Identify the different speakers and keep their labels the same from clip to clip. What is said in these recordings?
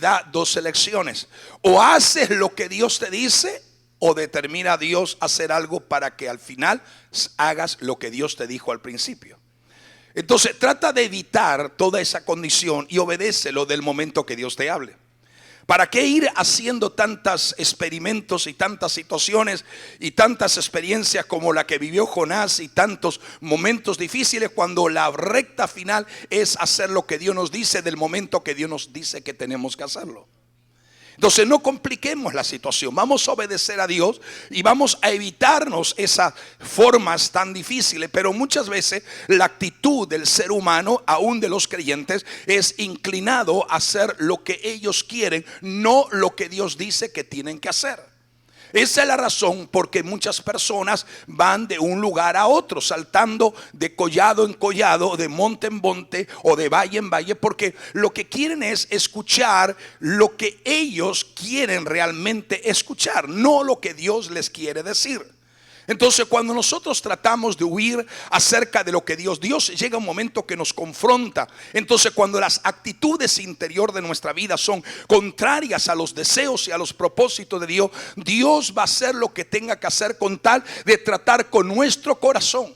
Speaker 1: da dos elecciones: o haces lo que Dios te dice, o determina a Dios hacer algo para que al final hagas lo que Dios te dijo al principio. Entonces trata de evitar toda esa condición y obedécelo del momento que Dios te hable. ¿Para qué ir haciendo tantos experimentos y tantas situaciones y tantas experiencias como la que vivió Jonás y tantos momentos difíciles, cuando la recta final es hacer lo que Dios nos dice del momento que Dios nos dice que tenemos que hacerlo? Entonces no compliquemos la situación, vamos a obedecer a Dios y vamos a evitarnos esas formas tan difíciles. Pero muchas veces la actitud del ser humano, aún de los creyentes, es inclinado a hacer lo que ellos quieren, no lo que Dios dice que tienen que hacer. Esa es la razón por que muchas personas van de un lugar a otro, saltando de collado en collado, de monte en monte o de valle en valle, porque lo que quieren es escuchar lo que ellos quieren realmente escuchar, no lo que Dios les quiere decir. Entonces, cuando nosotros tratamos de huir acerca de lo que Dios llega un momento que nos confronta. Entonces, cuando las actitudes interior de nuestra vida son contrarias a los deseos y a los propósitos de Dios, Dios va a hacer lo que tenga que hacer con tal de tratar con nuestro corazón,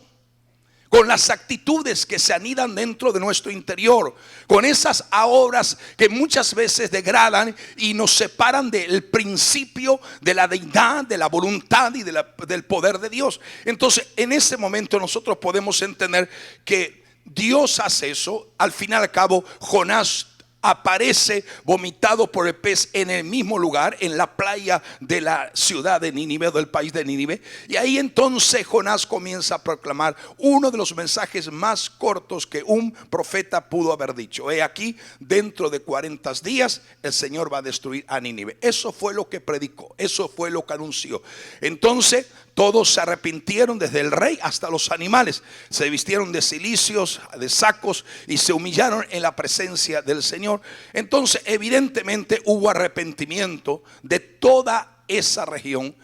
Speaker 1: con las actitudes que se anidan dentro de nuestro interior, con esas obras que muchas veces degradan y nos separan del principio de la deidad, de la voluntad y del poder de Dios. Entonces, en ese momento nosotros podemos entender que Dios hace eso. Al fin y al cabo, Jonás aparece vomitado por el pez en el mismo lugar, en la playa de la ciudad de Nínive, del país de Nínive. Y ahí entonces Jonás comienza a proclamar uno de los mensajes más cortos que un profeta pudo haber dicho: he aquí, dentro de 40 días el Señor va a destruir a Nínive. Eso fue lo que predicó, eso fue lo que anunció. Entonces todos se arrepintieron, desde el rey hasta los animales. Se vistieron de cilicios, de sacos, y se humillaron en la presencia del Señor. Entonces evidentemente hubo arrepentimiento de toda esa región.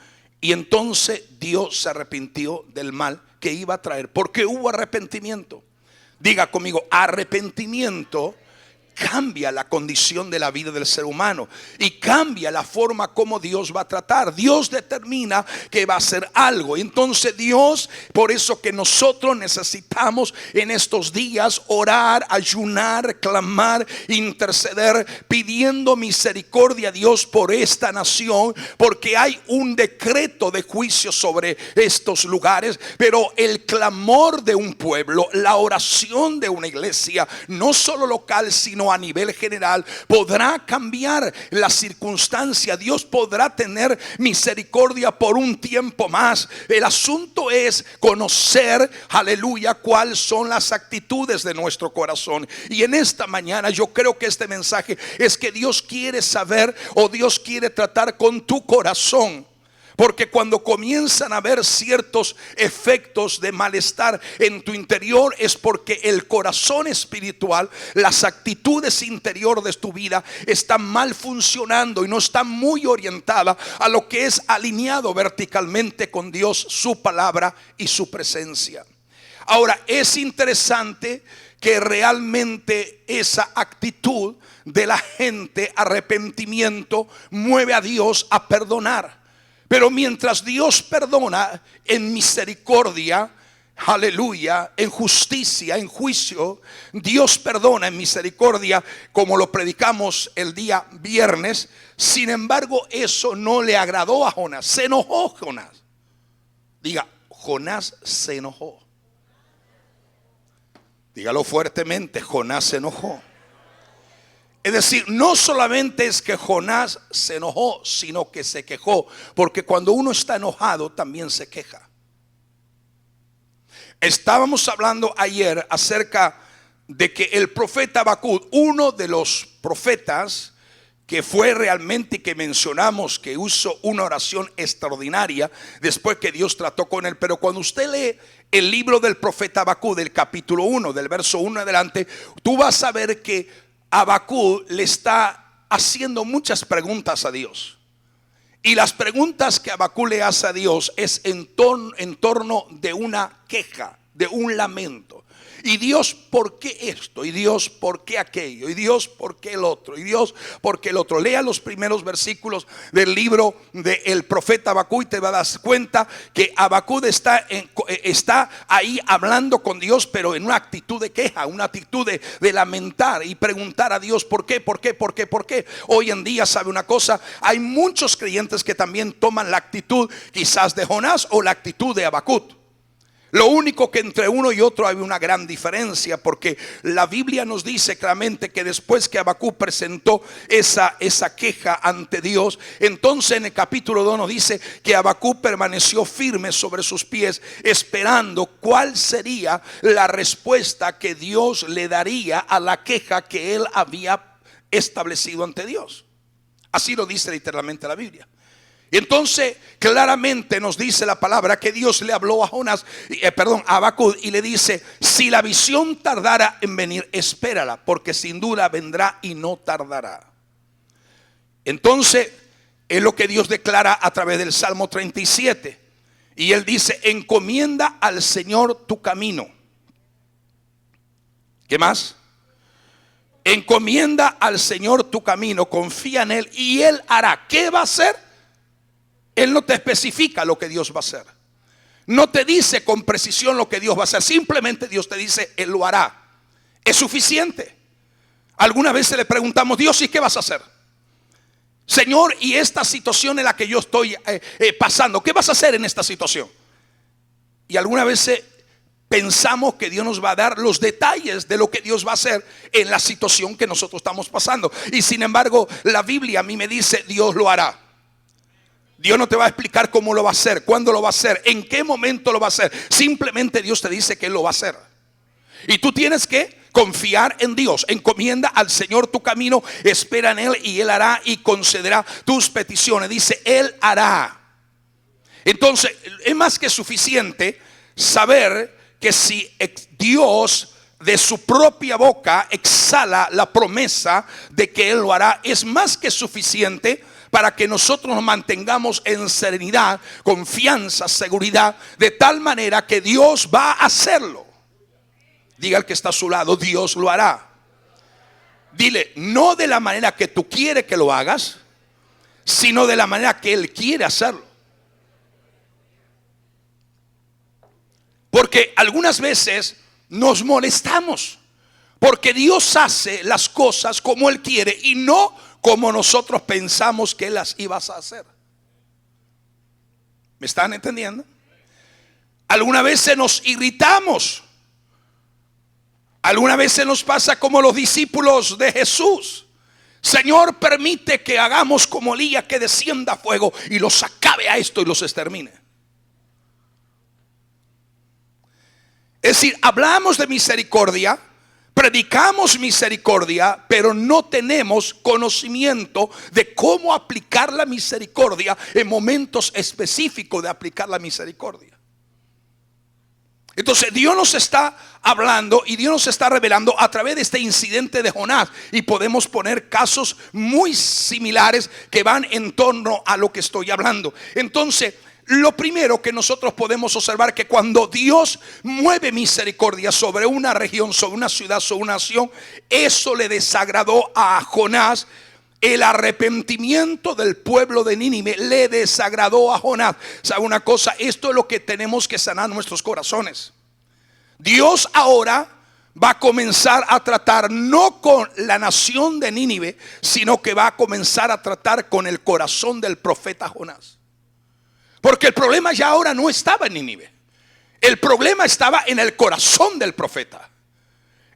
Speaker 1: Y entonces Dios se arrepintió del mal que iba a traer, porque hubo arrepentimiento. Diga conmigo: arrepentimiento cambia la condición de la vida del ser humano y cambia la forma como Dios va a tratar. Dios determina que va a hacer algo. Entonces Dios, por eso que nosotros necesitamos en estos días orar, ayunar, clamar, interceder, pidiendo misericordia a Dios por esta nación, porque hay un decreto de juicio sobre estos lugares. Pero el clamor de un pueblo, la oración de una iglesia, no solo local sino a nivel general, podrá cambiar la circunstancia. Dios podrá tener misericordia por un tiempo más. El asunto es conocer, aleluya, cuáles son las actitudes de nuestro corazón. Y en esta mañana yo creo que este mensaje es que Dios quiere saber, o Dios quiere tratar con tu corazón. Porque cuando comienzan a haber ciertos efectos de malestar en tu interior, es porque el corazón espiritual, las actitudes interior de tu vida están mal funcionando y no están muy orientadas a lo que es alineado verticalmente con Dios, su palabra y su presencia. Ahora, es interesante que realmente esa actitud de la gente, arrepentimiento, mueve a Dios a perdonar. Pero mientras Dios perdona en misericordia, aleluya, en justicia, en juicio, Dios perdona en misericordia, como lo predicamos el día viernes. Sin embargo, eso no le agradó a Jonás. Se enojó Jonás. Diga: Jonás se enojó. Dígalo fuertemente: Jonás se enojó. Es decir, no solamente es que Jonás se enojó, sino que se quejó. Porque cuando uno está enojado también se queja. Estábamos hablando ayer acerca de que el profeta Habacuc, uno de los profetas que fue realmente, que mencionamos que hizo una oración extraordinaria después que Dios trató con él. Pero cuando usted lee el libro del profeta Habacuc, del capítulo 1, del verso 1 adelante, tú vas a ver que Habacuc le está haciendo muchas preguntas a Dios. Y las preguntas que Habacuc le hace a Dios es en torno de una queja, de un lamento. Y Dios, ¿por qué esto? Y Dios, ¿por qué aquello? Y Dios, ¿por qué el otro? Y Dios, ¿por qué el otro? Lea los primeros versículos del libro del profeta Habacuc y te vas a dar cuenta que Habacuc está ahí hablando con Dios, pero en una actitud de queja, una actitud de lamentar y preguntar a Dios ¿por qué? ¿Por qué? ¿Por qué? ¿Por qué? Hoy en día, ¿sabe una cosa? Hay muchos creyentes que también toman la actitud quizás de Jonás o la actitud de Habacuc. Lo único que entre uno y otro hay una gran diferencia, porque la Biblia nos dice claramente que después que Habacuc presentó esa queja ante Dios, entonces en el capítulo 2 nos dice que Habacuc permaneció firme sobre sus pies, esperando cuál sería la respuesta que Dios le daría a la queja que él había establecido ante Dios. Así lo dice literalmente la Biblia. Y entonces claramente nos dice la palabra que Dios le habló a a Habacuc y le dice: si la visión tardara en venir, espérala, porque sin duda vendrá y no tardará. Entonces es lo que Dios declara a través del Salmo 37. Y él dice: encomienda al Señor tu camino. ¿Qué más? Encomienda al Señor tu camino, confía en Él y Él hará. ¿Qué va a hacer? Él no te especifica lo que Dios va a hacer. No te dice con precisión lo que Dios va a hacer. Simplemente Dios te dice, Él lo hará. Es suficiente. Alguna vez le preguntamos: Dios, ¿y qué vas a hacer? Señor, ¿y esta situación en la que yo estoy pasando? ¿Qué vas a hacer en esta situación? Y alguna vez pensamos que Dios nos va a dar los detalles de lo que Dios va a hacer en la situación que nosotros estamos pasando. Y sin embargo, la Biblia a mí me dice: Dios lo hará. Dios no te va a explicar cómo lo va a hacer, cuándo lo va a hacer, en qué momento lo va a hacer. Simplemente Dios te dice que Él lo va a hacer. Y tú tienes que confiar en Dios. Encomienda al Señor tu camino, espera en Él y Él hará y concederá tus peticiones. Dice, Él hará. Entonces es más que suficiente saber que si Dios de su propia boca exhala la promesa de que Él lo hará, es más que suficiente para que nosotros nos mantengamos en serenidad, confianza, seguridad, de tal manera que Dios va a hacerlo. Diga al que está a su lado: Dios lo hará. Dile: no de la manera que tú quieres que lo hagas, sino de la manera que Él quiere hacerlo. Porque algunas veces nos molestamos porque Dios hace las cosas como Él quiere y no como nosotros pensamos que Él las iba a hacer. ¿Me están entendiendo? Algunas veces nos irritamos. Algunas veces nos pasa como los discípulos de Jesús: Señor, permite que hagamos como Elías, que descienda fuego y los acabe a esto y los extermine. Es decir, hablamos de misericordia, predicamos misericordia, pero no tenemos conocimiento de cómo aplicar la misericordia en momentos específicos de aplicar la misericordia. Entonces Dios nos está hablando y Dios nos está revelando a través de este incidente de Jonás, y podemos poner casos muy similares que van en torno a lo que estoy hablando. Entonces, lo primero que nosotros podemos observar, que cuando Dios mueve misericordia sobre una región, sobre una ciudad, sobre una nación, eso le desagradó a Jonás. El arrepentimiento del pueblo de Nínive le desagradó a Jonás. ¿Sabe una cosa? Esto es lo que tenemos que sanar nuestros corazones. Dios ahora va a comenzar a tratar no con la nación de Nínive, sino que va a comenzar a tratar con el corazón del profeta Jonás. Porque el problema ya ahora no estaba en Nínive. El problema estaba en el corazón del profeta.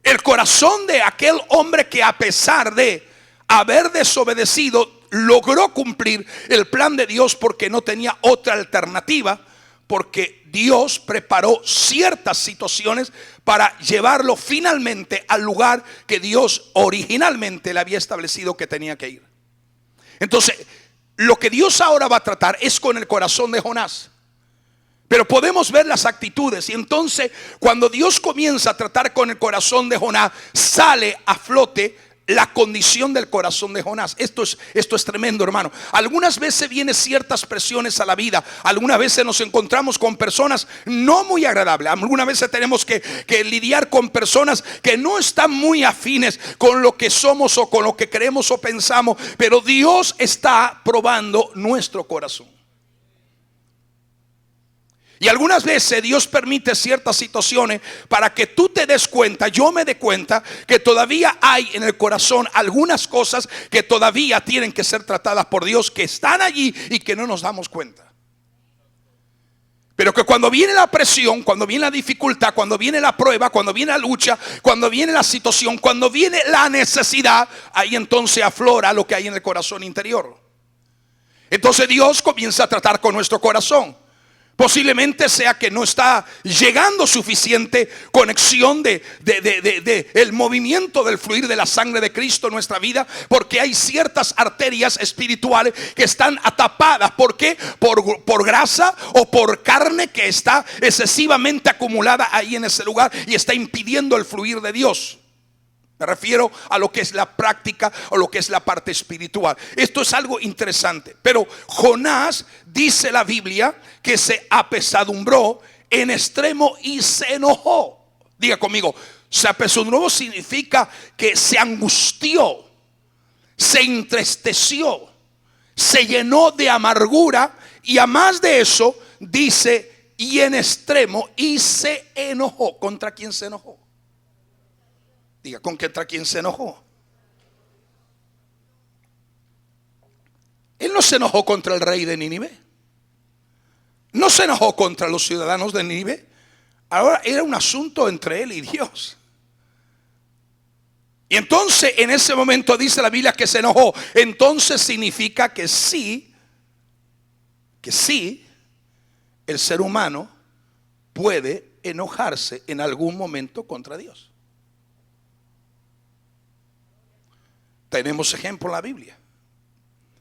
Speaker 1: El corazón de aquel hombre que, a pesar de haber desobedecido, logró cumplir el plan de Dios, porque no tenía otra alternativa, porque Dios preparó ciertas situaciones para llevarlo finalmente al lugar que Dios originalmente le había establecido que tenía que ir. Entonces, lo que Dios ahora va a tratar es con el corazón de Jonás. Pero podemos ver las actitudes. Y entonces, cuando Dios comienza a tratar con el corazón de Jonás, sale a flote la condición del corazón de Jonás. Esto es tremendo, hermano. Algunas veces vienen ciertas presiones a la vida. Algunas veces nos encontramos con personas no muy agradables. Algunas veces tenemos que lidiar con personas que no están muy afines con lo que somos o con lo que creemos o pensamos. Pero Dios está probando nuestro corazón. Y algunas veces Dios permite ciertas situaciones para que tú te des cuenta, yo me dé cuenta, que todavía hay en el corazón algunas cosas que todavía tienen que ser tratadas por Dios, que están allí y que no nos damos cuenta. Pero que cuando viene la presión, cuando viene la dificultad, cuando viene la prueba, cuando viene la lucha, cuando viene la situación, cuando viene la necesidad, ahí entonces aflora lo que hay en el corazón interior. Entonces Dios comienza a tratar con nuestro corazón. Posiblemente sea que no está llegando suficiente conexión de el movimiento del fluir de la sangre de Cristo en nuestra vida, porque hay ciertas arterias espirituales que están tapadas. ¿Por qué? Por grasa o por carne que está excesivamente acumulada ahí en ese lugar y está impidiendo el fluir de Dios. Me refiero a lo que es la práctica o lo que es la parte espiritual. Esto es algo interesante. Pero Jonás, dice la Biblia, que se apesadumbró en extremo y se enojó. Diga conmigo, se apesadumbró significa que se angustió, se entristeció, se llenó de amargura y a más de eso dice, y en extremo, y se enojó. ¿Contra quién se enojó? Diga, ¿contra quién se enojó? Él no se enojó contra el rey de Nínive. No se enojó contra los ciudadanos de Nínive. Ahora era un asunto entre él y Dios. Y entonces en ese momento dice la Biblia que se enojó. Entonces significa que sí, el ser humano puede enojarse en algún momento contra Dios. Tenemos ejemplo en la Biblia,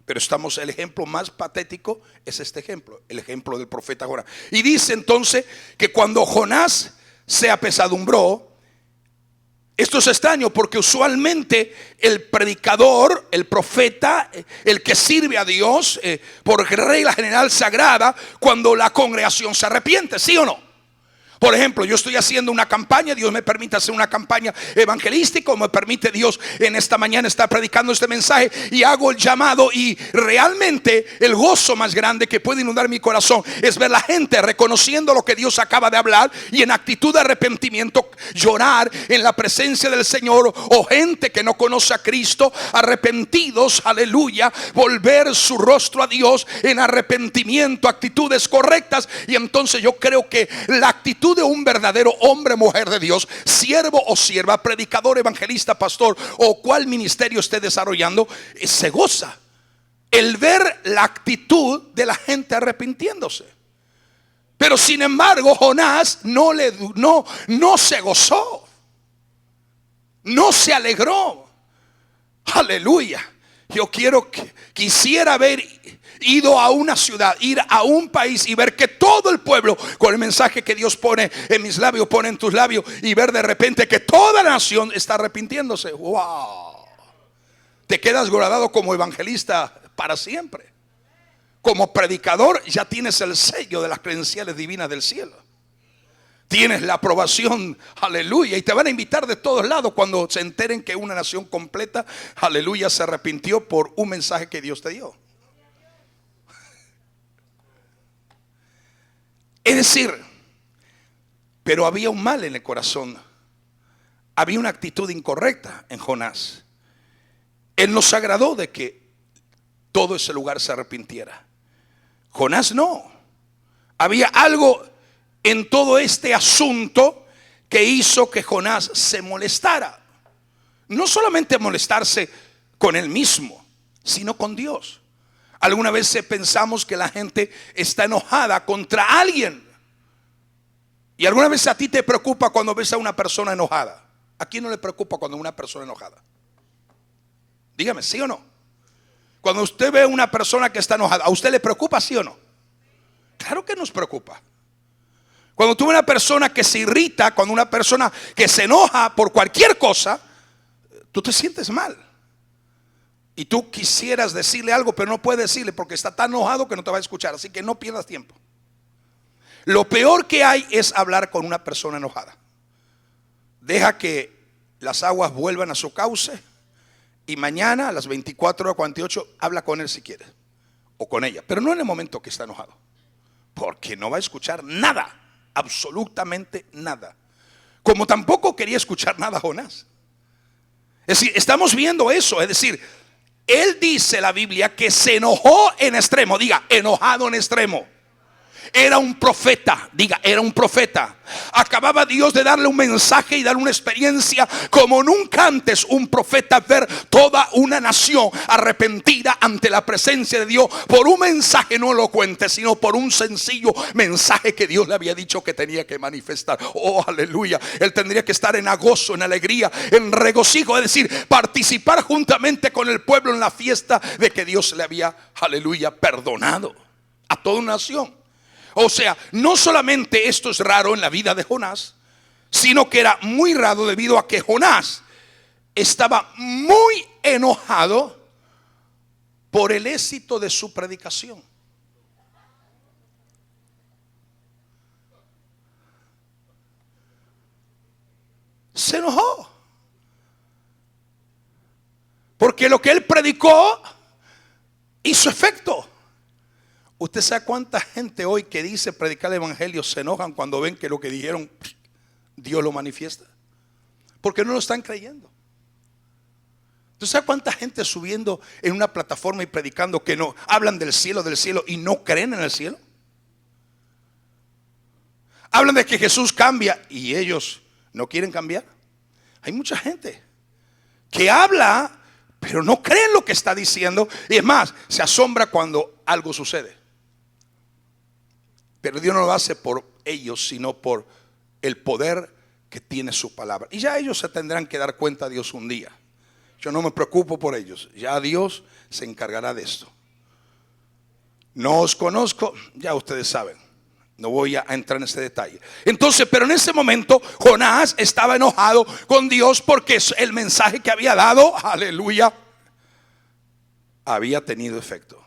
Speaker 1: pero el ejemplo más patético es este ejemplo, el ejemplo del profeta Jonás. Y dice entonces que cuando Jonás se apesadumbró, esto es extraño porque usualmente el predicador, el profeta, el que sirve a Dios, por regla general sagrada, cuando la congregación se arrepiente, ¿sí o no? Por ejemplo, yo estoy haciendo una campaña, Dios me permite hacer una campaña evangelística, o me permite Dios en esta mañana estar predicando este mensaje y hago el llamado, y realmente el gozo más grande que puede inundar mi corazón es ver la gente reconociendo lo que Dios acaba de hablar y en actitud de arrepentimiento llorar en la presencia del Señor, o gente que no conoce a Cristo arrepentidos, aleluya, volver su rostro a Dios en arrepentimiento, actitudes correctas. Y entonces yo creo que la actitud de un verdadero hombre, mujer de Dios, siervo o sierva, predicador, evangelista, pastor o cual ministerio esté desarrollando, se goza el ver la actitud de la gente arrepintiéndose. Pero sin embargo Jonás no se gozó, no se alegró. Aleluya. Yo quisiera haber ido a una ciudad, ir a un país y ver que todo el pueblo, con el mensaje que Dios pone en mis labios, pone en tus labios, y ver de repente que toda la nación está arrepintiéndose. Wow. Te quedas guardado como evangelista para siempre. Como predicador ya tienes el sello de las credenciales divinas del cielo. Tienes la aprobación, aleluya, y te van a invitar de todos lados cuando se enteren que una nación completa, aleluya, se arrepintió por un mensaje que Dios te dio. Es decir, pero había un mal en el corazón, había una actitud incorrecta en Jonás. Él no se agradó de que todo ese lugar se arrepintiera. Jonás no. Había algo en todo este asunto que hizo que Jonás se molestara. No solamente molestarse con él mismo, sino con Dios. Alguna vez pensamos que la gente está enojada contra alguien. Y alguna vez a ti te preocupa cuando ves a una persona enojada. ¿A quién no le preocupa cuando una persona enojada? Dígame, ¿sí o no? Cuando usted ve a una persona que está enojada, ¿a usted le preocupa, sí o no? Claro que nos preocupa. Cuando tú ves una persona que se irrita, cuando una persona que se enoja por cualquier cosa, tú te sientes mal. Y tú quisieras decirle algo, pero no puedes decirle porque está tan enojado que no te va a escuchar. Así que no pierdas tiempo. Lo peor que hay es hablar con una persona enojada. Deja que las aguas vuelvan a su cauce y mañana a las 24 o 48 habla con él si quieres, o con ella, pero no en el momento que está enojado, porque no va a escuchar nada, absolutamente nada. Como tampoco quería escuchar nada Jonás. Es decir, estamos viendo eso, es decir, él dice la Biblia que se enojó en extremo, diga, enojado en extremo. Era un profeta, diga, era un profeta. Acababa Dios de darle un mensaje y darle una experiencia como nunca antes un profeta ver toda una nación arrepentida ante la presencia de Dios por un mensaje no elocuente, sino por un sencillo mensaje que Dios le había dicho que tenía que manifestar. Oh, aleluya. Él tendría que estar en gozo, en alegría, en regocijo, es decir, participar juntamente con el pueblo en la fiesta de que Dios le había, aleluya, perdonado a toda una nación. O sea, no solamente esto es raro en la vida de Jonás, sino que era muy raro debido a que Jonás estaba muy enojado por el éxito de su predicación. Se enojó porque lo que él predicó hizo efecto. ¿Usted sabe cuánta gente hoy que dice predicar el evangelio se enojan cuando ven que lo que dijeron Dios lo manifiesta? Porque no lo están creyendo. ¿Usted sabe cuánta gente subiendo en una plataforma y predicando que no hablan del cielo y no creen en el cielo? Hablan de que Jesús cambia y ellos no quieren cambiar. Hay mucha gente que habla pero no creen lo que está diciendo, y es más, se asombra cuando algo sucede. Pero Dios no lo hace por ellos, sino por el poder que tiene su palabra. Y ya ellos se tendrán que dar cuenta a Dios un día. Yo no me preocupo por ellos. Ya Dios se encargará de esto. No os conozco, ya ustedes saben. No voy a entrar en ese detalle. Entonces, pero en ese momento Jonás estaba enojado con Dios porque el mensaje que había dado, aleluya, había tenido efecto.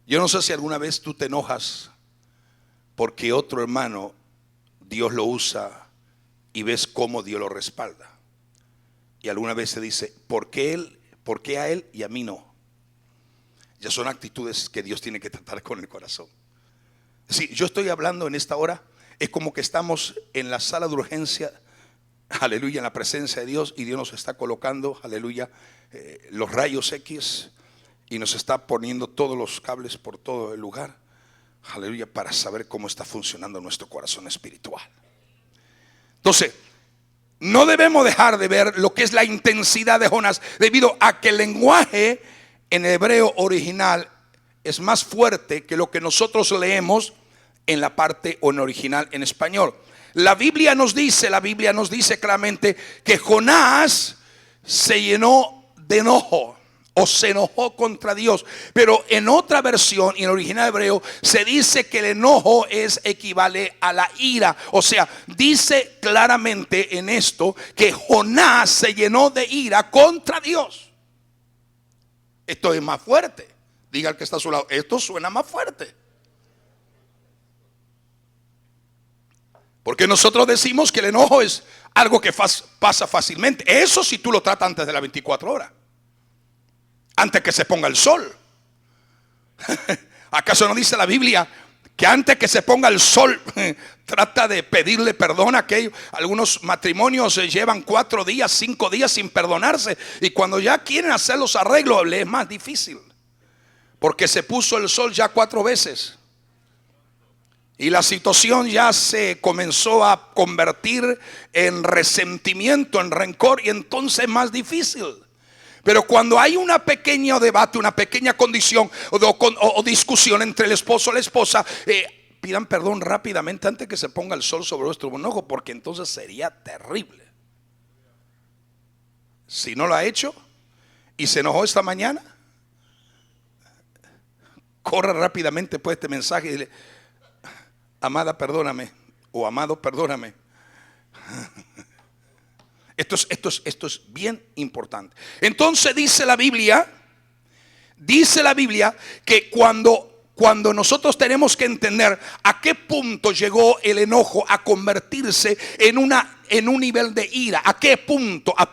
Speaker 1: Yo no sé si alguna vez tú te enojas porque otro hermano Dios lo usa y ves cómo Dios lo respalda. Y alguna vez se dice, ¿por qué a él y a mí no? Ya son actitudes que Dios tiene que tratar con el corazón. Si yo estoy hablando en esta hora, es como que estamos en la sala de urgencia, aleluya, en la presencia de Dios, y Dios nos está colocando, aleluya, los rayos X, y nos está poniendo todos los cables por todo el lugar, aleluya, para saber cómo está funcionando nuestro corazón espiritual. Entonces, no debemos dejar de ver lo que es la intensidad de Jonás, debido a que el lenguaje en hebreo original es más fuerte que lo que nosotros leemos en la parte o en original en español. La Biblia nos dice claramente que Jonás se llenó de enojo o se enojó contra Dios. Pero en otra versión, y en el original hebreo, se dice que el enojo equivale a la ira. O sea, dice claramente en esto que Jonás se llenó de ira contra Dios. Esto es más fuerte. Diga al que está a su lado, esto suena más fuerte. Porque nosotros decimos que el enojo es algo que pasa fácilmente. Eso si tú lo tratas antes de las 24 horas. Antes que se ponga el sol. ¿Acaso no dice la Biblia que antes que se ponga el sol trata de pedirle perdón a aquellos? Algunos matrimonios se llevan 4 días, 5 días sin perdonarse, y cuando ya quieren hacer los arreglos les es más difícil, porque se puso el sol ya 4 veces y la situación ya se comenzó a convertir en resentimiento, en rencor, y entonces es más difícil. Pero cuando hay una pequeña debate, una pequeña condición o discusión entre el esposo y la esposa, pidan perdón rápidamente antes que se ponga el sol sobre vuestro enojo, porque entonces sería terrible. Si no lo ha hecho y se enojó esta mañana, corra rápidamente por este mensaje y dile, amada, perdóname, o amado, perdóname. Esto es bien importante. Entonces dice la Biblia que cuando nosotros tenemos que entender a qué punto llegó el enojo a convertirse en un nivel de ira, a qué punto, a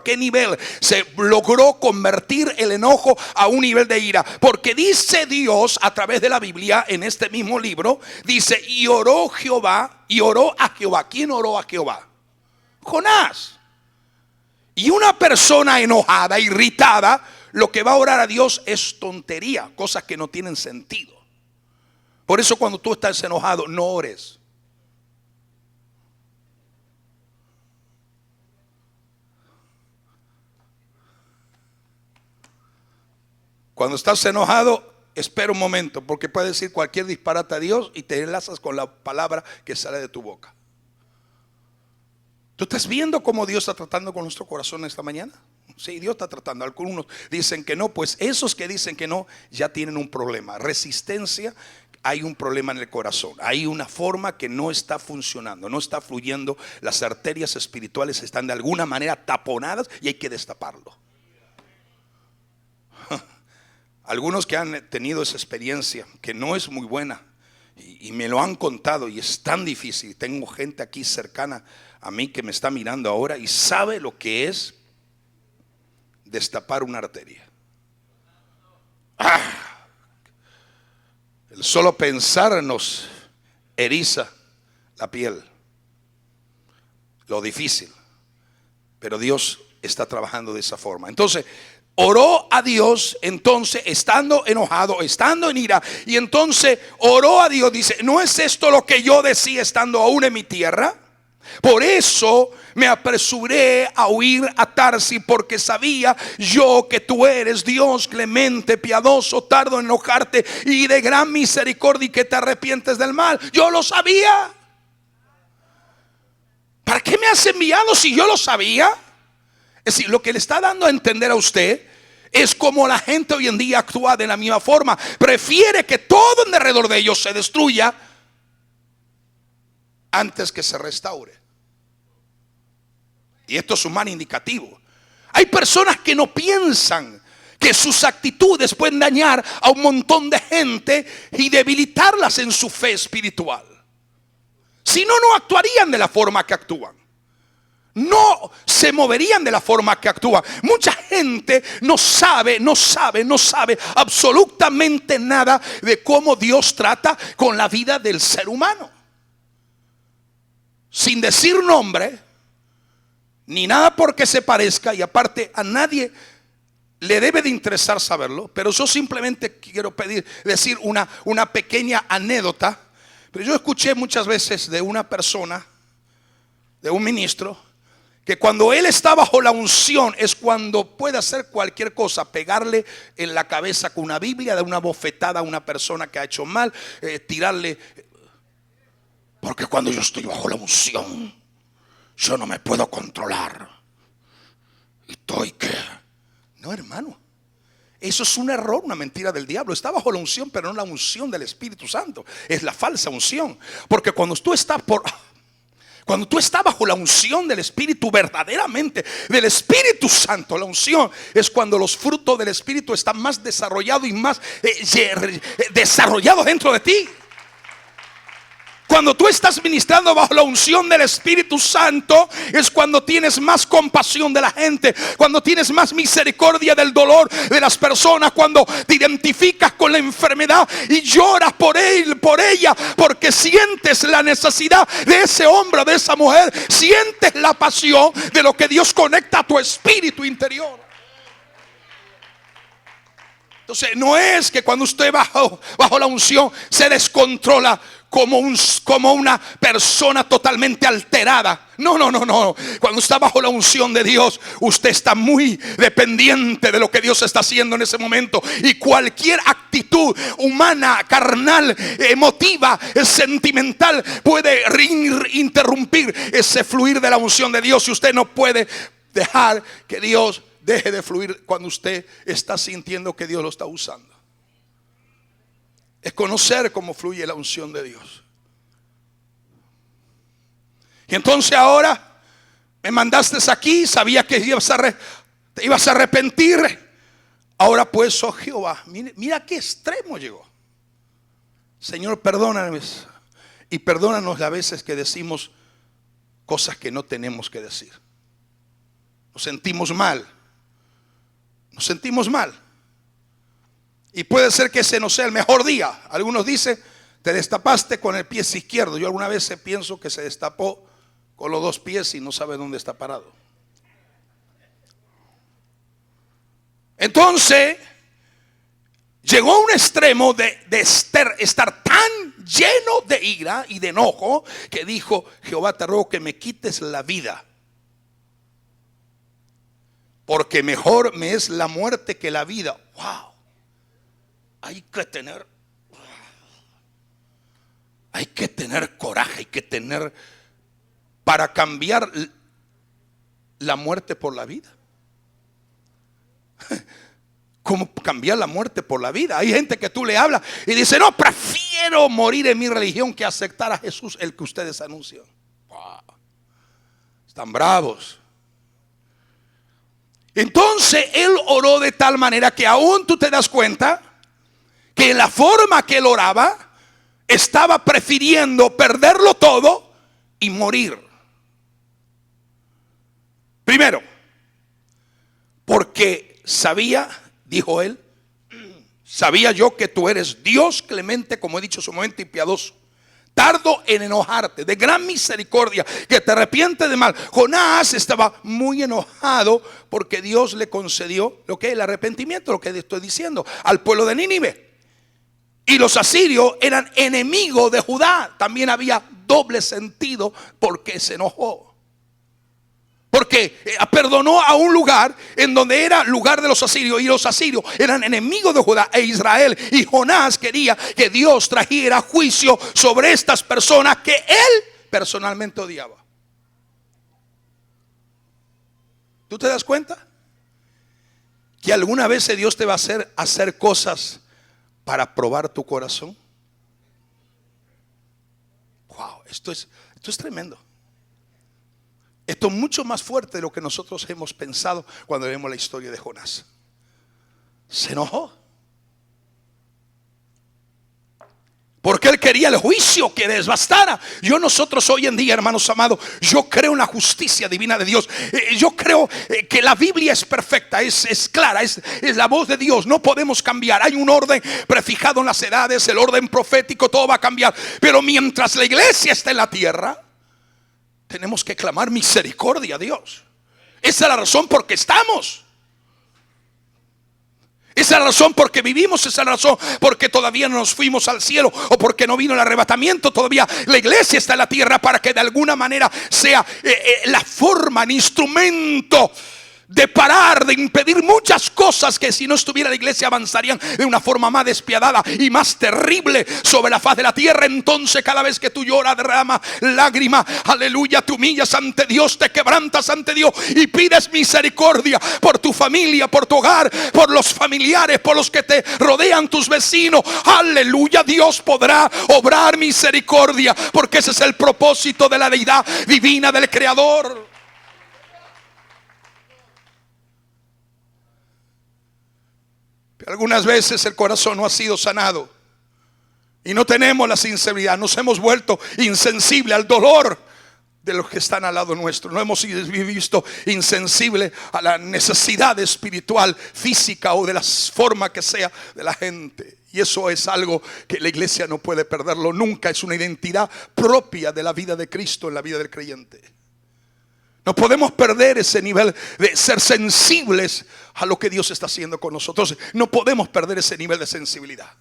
Speaker 1: qué nivel se logró convertir el enojo a un nivel de ira. Porque dice Dios a través de la Biblia, en este mismo libro, dice, y oró a Jehová. ¿Quién oró a Jehová? Jonás. Y una persona enojada, irritada, lo que va a orar a Dios es tontería, cosas que no tienen sentido. Por eso cuando tú estás enojado, no ores. Cuando estás enojado, espera un momento, porque puedes decir cualquier disparate a Dios y te enlazas con la palabra que sale de tu boca. ¿Tú estás viendo cómo Dios está tratando con nuestro corazón esta mañana? Sí, Dios está tratando. Algunos dicen que no, pues esos que dicen que no ya tienen un problema. Resistencia, hay un problema en el corazón. Hay una forma que no está funcionando, no está fluyendo. Las arterias espirituales están de alguna manera taponadas y hay que destaparlo. Algunos que han tenido esa experiencia, que no es muy buena, y me lo han contado y es tan difícil. Tengo gente aquí cercana a mí que me está mirando ahora y sabe lo que es destapar una arteria. El solo pensar nos eriza la piel. Lo difícil. Pero Dios está trabajando de esa forma. Entonces, oró a Dios, entonces estando enojado, estando en ira, y entonces oró a Dios, dice, ¿no es esto lo que yo decía estando aún en mi tierra? Por eso me apresuré a huir a Tarsis, porque sabía yo que tú eres Dios clemente, piadoso, tardo en enojarte y de gran misericordia, y que te arrepientes del mal. Yo lo sabía. ¿Para qué me has enviado si yo lo sabía? Es decir, lo que le está dando a entender a usted es como la gente hoy en día actúa de la misma forma. Prefiere que todo en alrededor de ellos se destruya antes que se restaure. Y esto es un mal indicativo. Hay personas que no piensan que sus actitudes pueden dañar a un montón de gente y debilitarlas en su fe espiritual. Si no, no actuarían de la forma que actúan. No se moverían de la forma que actúan. Mucha gente no sabe absolutamente nada de cómo Dios trata con la vida del ser humano. Sin decir nombre ni nada porque se parezca, y aparte a nadie le debe de interesar saberlo, pero yo simplemente quiero decir una pequeña anécdota. Pero yo escuché muchas veces de una persona, de un ministro, que cuando él está bajo la unción es cuando puede hacer cualquier cosa, pegarle en la cabeza con una Biblia, dar una bofetada a una persona que ha hecho mal, tirarle. Porque cuando yo estoy bajo la unción, yo no me puedo controlar. Y estoy que... No, hermano. Eso es un error, una mentira del diablo. Está bajo la unción, pero no la unción del Espíritu Santo. Es la falsa unción. Porque cuando tú estás bajo la unción del Espíritu, verdaderamente del Espíritu Santo, la unción es cuando los frutos del Espíritu están más desarrollados y más desarrollados dentro de ti. Cuando tú estás ministrando bajo la unción del Espíritu Santo, es cuando tienes más compasión de la gente, cuando tienes más misericordia del dolor de las personas, cuando te identificas con la enfermedad y lloras por él, por ella, porque sientes la necesidad de ese hombre, de esa mujer, sientes la pasión de lo que Dios conecta a tu espíritu interior. Entonces no es que cuando usted bajo la unción se descontrola como una persona totalmente alterada. No. Cuando está bajo la unción de Dios, usted está muy dependiente de lo que Dios está haciendo en ese momento. Y cualquier actitud humana, carnal, emotiva, sentimental puede interrumpir ese fluir de la unción de Dios. Y usted no puede dejar que Dios deje de fluir cuando usted está sintiendo que Dios lo está usando. Es conocer cómo fluye la unción de Dios. Y entonces ahora me mandaste aquí, sabía que te ibas a arrepentir. Ahora pues, oh Jehová, mira a qué extremo llegó. Señor, perdónanos. Y perdónanos las veces que decimos cosas que no tenemos que decir. Nos sentimos mal. Nos sentimos mal. Y puede ser que ese no sea el mejor día. Algunos dicen, te destapaste con el pie izquierdo. Yo alguna vez pienso que se destapó con los dos pies y no sabe dónde está parado. Entonces, llegó a un extremo de estar tan lleno de ira y de enojo que dijo, Jehová, te ruego que me quites la vida, porque mejor me es la muerte que la vida. Wow. Hay que tener coraje, hay que tener para cambiar la muerte por la vida. ¿Cómo cambiar la muerte por la vida? Hay gente que tú le hablas y dice, no, prefiero morir en mi religión que aceptar a Jesús, el que ustedes anuncian. Wow. Están bravos. Entonces él oró de tal manera que aún tú te das cuenta que en la forma que él oraba estaba prefiriendo perderlo todo y morir. Primero, porque sabía, dijo él, sabía yo que tú eres Dios clemente, como he dicho en su momento, y piadoso, tardo en enojarte, de gran misericordia, que te arrepientes de mal. Jonás estaba muy enojado porque Dios le concedió lo que es el arrepentimiento, lo que estoy diciendo, al pueblo de Nínive. Y los asirios eran enemigos de Judá. También había doble sentido porque se enojó. Porque perdonó a un lugar en donde era lugar de los asirios, y los asirios eran enemigos de Judá e Israel. Y Jonás quería que Dios trajera juicio sobre estas personas que él personalmente odiaba. ¿Tú te das cuenta? Que alguna vez Dios te va a hacer cosas para probar tu corazón. Wow, esto es tremendo. Esto es mucho más fuerte de lo que nosotros hemos pensado cuando vemos la historia de Jonás. Se enojó porque él quería el juicio que desbastara. Nosotros hoy en día, hermanos amados, yo creo en la justicia divina de Dios. Yo creo que la Biblia es perfecta, es clara, es la voz de Dios. No podemos cambiar. Hay un orden prefijado en las edades, el orden profético, todo va a cambiar. Pero mientras la iglesia está en la tierra, tenemos que clamar misericordia a Dios. Esa es la razón por qué estamos. Esa es la razón por qué vivimos. Esa es la razón por qué todavía no nos fuimos al cielo, o porque no vino el arrebatamiento. Todavía la iglesia está en la tierra para que de alguna manera sea la forma, el instrumento de parar, de impedir muchas cosas que si no estuviera la iglesia avanzarían de una forma más despiadada y más terrible sobre la faz de la tierra. Entonces cada vez que tú lloras, derramas lágrimas, aleluya, te humillas ante Dios, te quebrantas ante Dios y pides misericordia por tu familia, por tu hogar, por los familiares, por los que te rodean, tus vecinos. Aleluya, Dios podrá obrar misericordia, porque ese es el propósito de la deidad divina del Creador. Algunas veces el corazón no ha sido sanado y no tenemos la sensibilidad. Nos hemos vuelto insensibles al dolor de los que están al lado nuestro. No hemos visto insensibles a la necesidad espiritual, física o de la forma que sea de la gente. Y eso es algo que la iglesia no puede perderlo nunca. Es una identidad propia de la vida de Cristo en la vida del creyente. No podemos perder ese nivel de ser sensibles a lo que Dios está haciendo con nosotros. No podemos perder ese nivel de sensibilidad.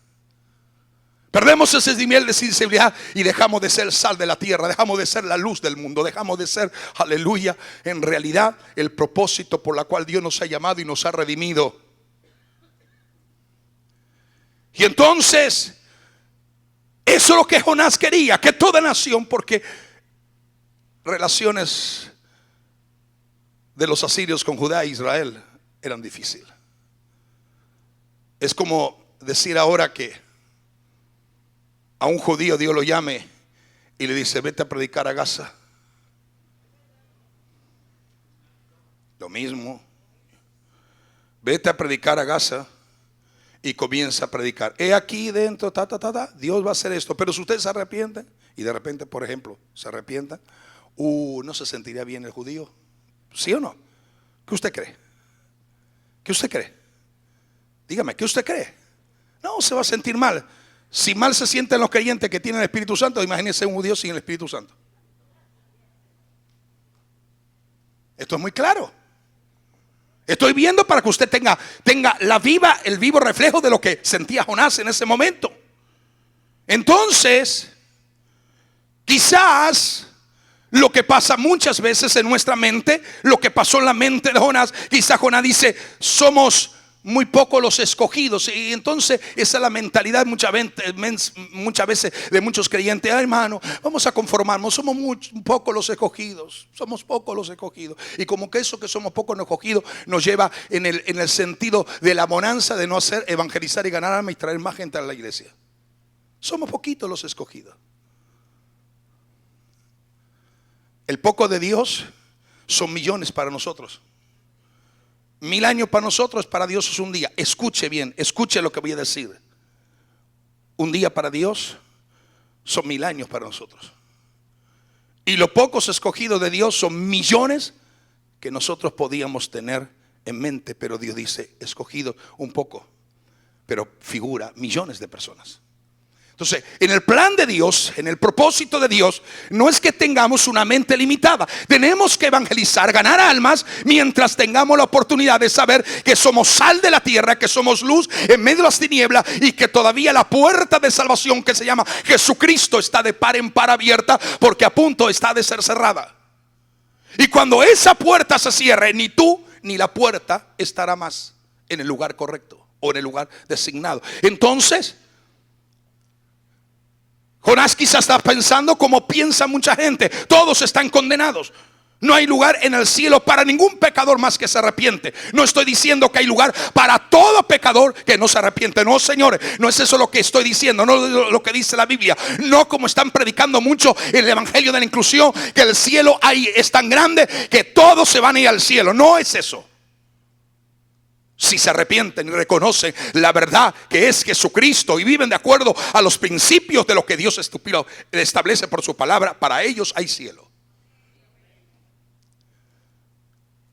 Speaker 1: Perdemos ese nivel de sensibilidad y dejamos de ser sal de la tierra, dejamos de ser la luz del mundo, dejamos de ser, aleluya, en realidad el propósito por la cual Dios nos ha llamado y nos ha redimido. Y entonces, eso es lo que Jonás quería, que toda nación, porque relaciones de los asirios con Judá e Israel eran difíciles. Es como decir ahora que a un judío Dios lo llame y le dice: vete a predicar a Gaza. Lo mismo. Vete a predicar a Gaza y comienza a predicar. He aquí dentro, Dios va a hacer esto. Pero si ustedes se arrepienten y de repente, por ejemplo, se arrepientan, ¿no se sentiría bien el judío? ¿Sí o no? ¿Qué usted cree? ¿Qué usted cree? Dígame, ¿qué usted cree? No, se va a sentir mal. Si mal se sienten los creyentes que tienen el Espíritu Santo, imagínense un judío sin el Espíritu Santo. Esto es muy claro. Estoy viendo para que usted tenga el vivo reflejo de lo que sentía Jonás en ese momento. Entonces, quizás lo que pasa muchas veces en nuestra mente, lo que pasó en la mente de Jonás, quizás Jonás dice, somos muy pocos los escogidos. Y entonces esa es la mentalidad muchas veces de muchos creyentes. Hermano, vamos a conformarnos, somos pocos los escogidos. Somos pocos los escogidos. Y como que eso que somos pocos los escogidos nos lleva en el sentido de la bonanza de no hacer evangelizar y ganar alma y traer más gente a la iglesia. Somos poquitos los escogidos. El poco de Dios son millones para nosotros. 1000 años para nosotros, para Dios es un día. Escuche bien, escuche lo que voy a decir. Un día para Dios son 1000 años para nosotros. Y los pocos escogidos de Dios son millones que nosotros podíamos tener en mente. Pero Dios dice, escogido un poco, pero figura millones de personas. Entonces, en el plan de Dios, en el propósito de Dios, no es que tengamos una mente limitada. Tenemos que evangelizar, ganar almas, mientras tengamos la oportunidad de saber que somos sal de la tierra, que somos luz en medio de las tinieblas y que todavía la puerta de salvación que se llama Jesucristo está de par en par abierta, porque a punto está de ser cerrada. Y cuando esa puerta se cierre, ni tú ni la puerta estará más en el lugar correcto o en el lugar designado. Entonces, Jonás quizás está pensando como piensa mucha gente. Todos están condenados. No hay lugar en el cielo para ningún pecador más que se arrepiente. No estoy diciendo que hay lugar para todo pecador que no se arrepiente. No, señores, no es eso lo que estoy diciendo. No lo que dice la Biblia. No como están predicando mucho en el evangelio de la inclusión, que el cielo ahí es tan grande que todos se van a ir al cielo. No es eso. Si se arrepienten y reconocen la verdad que es Jesucristo y viven de acuerdo a los principios de lo que Dios establece por su palabra, para ellos hay cielo.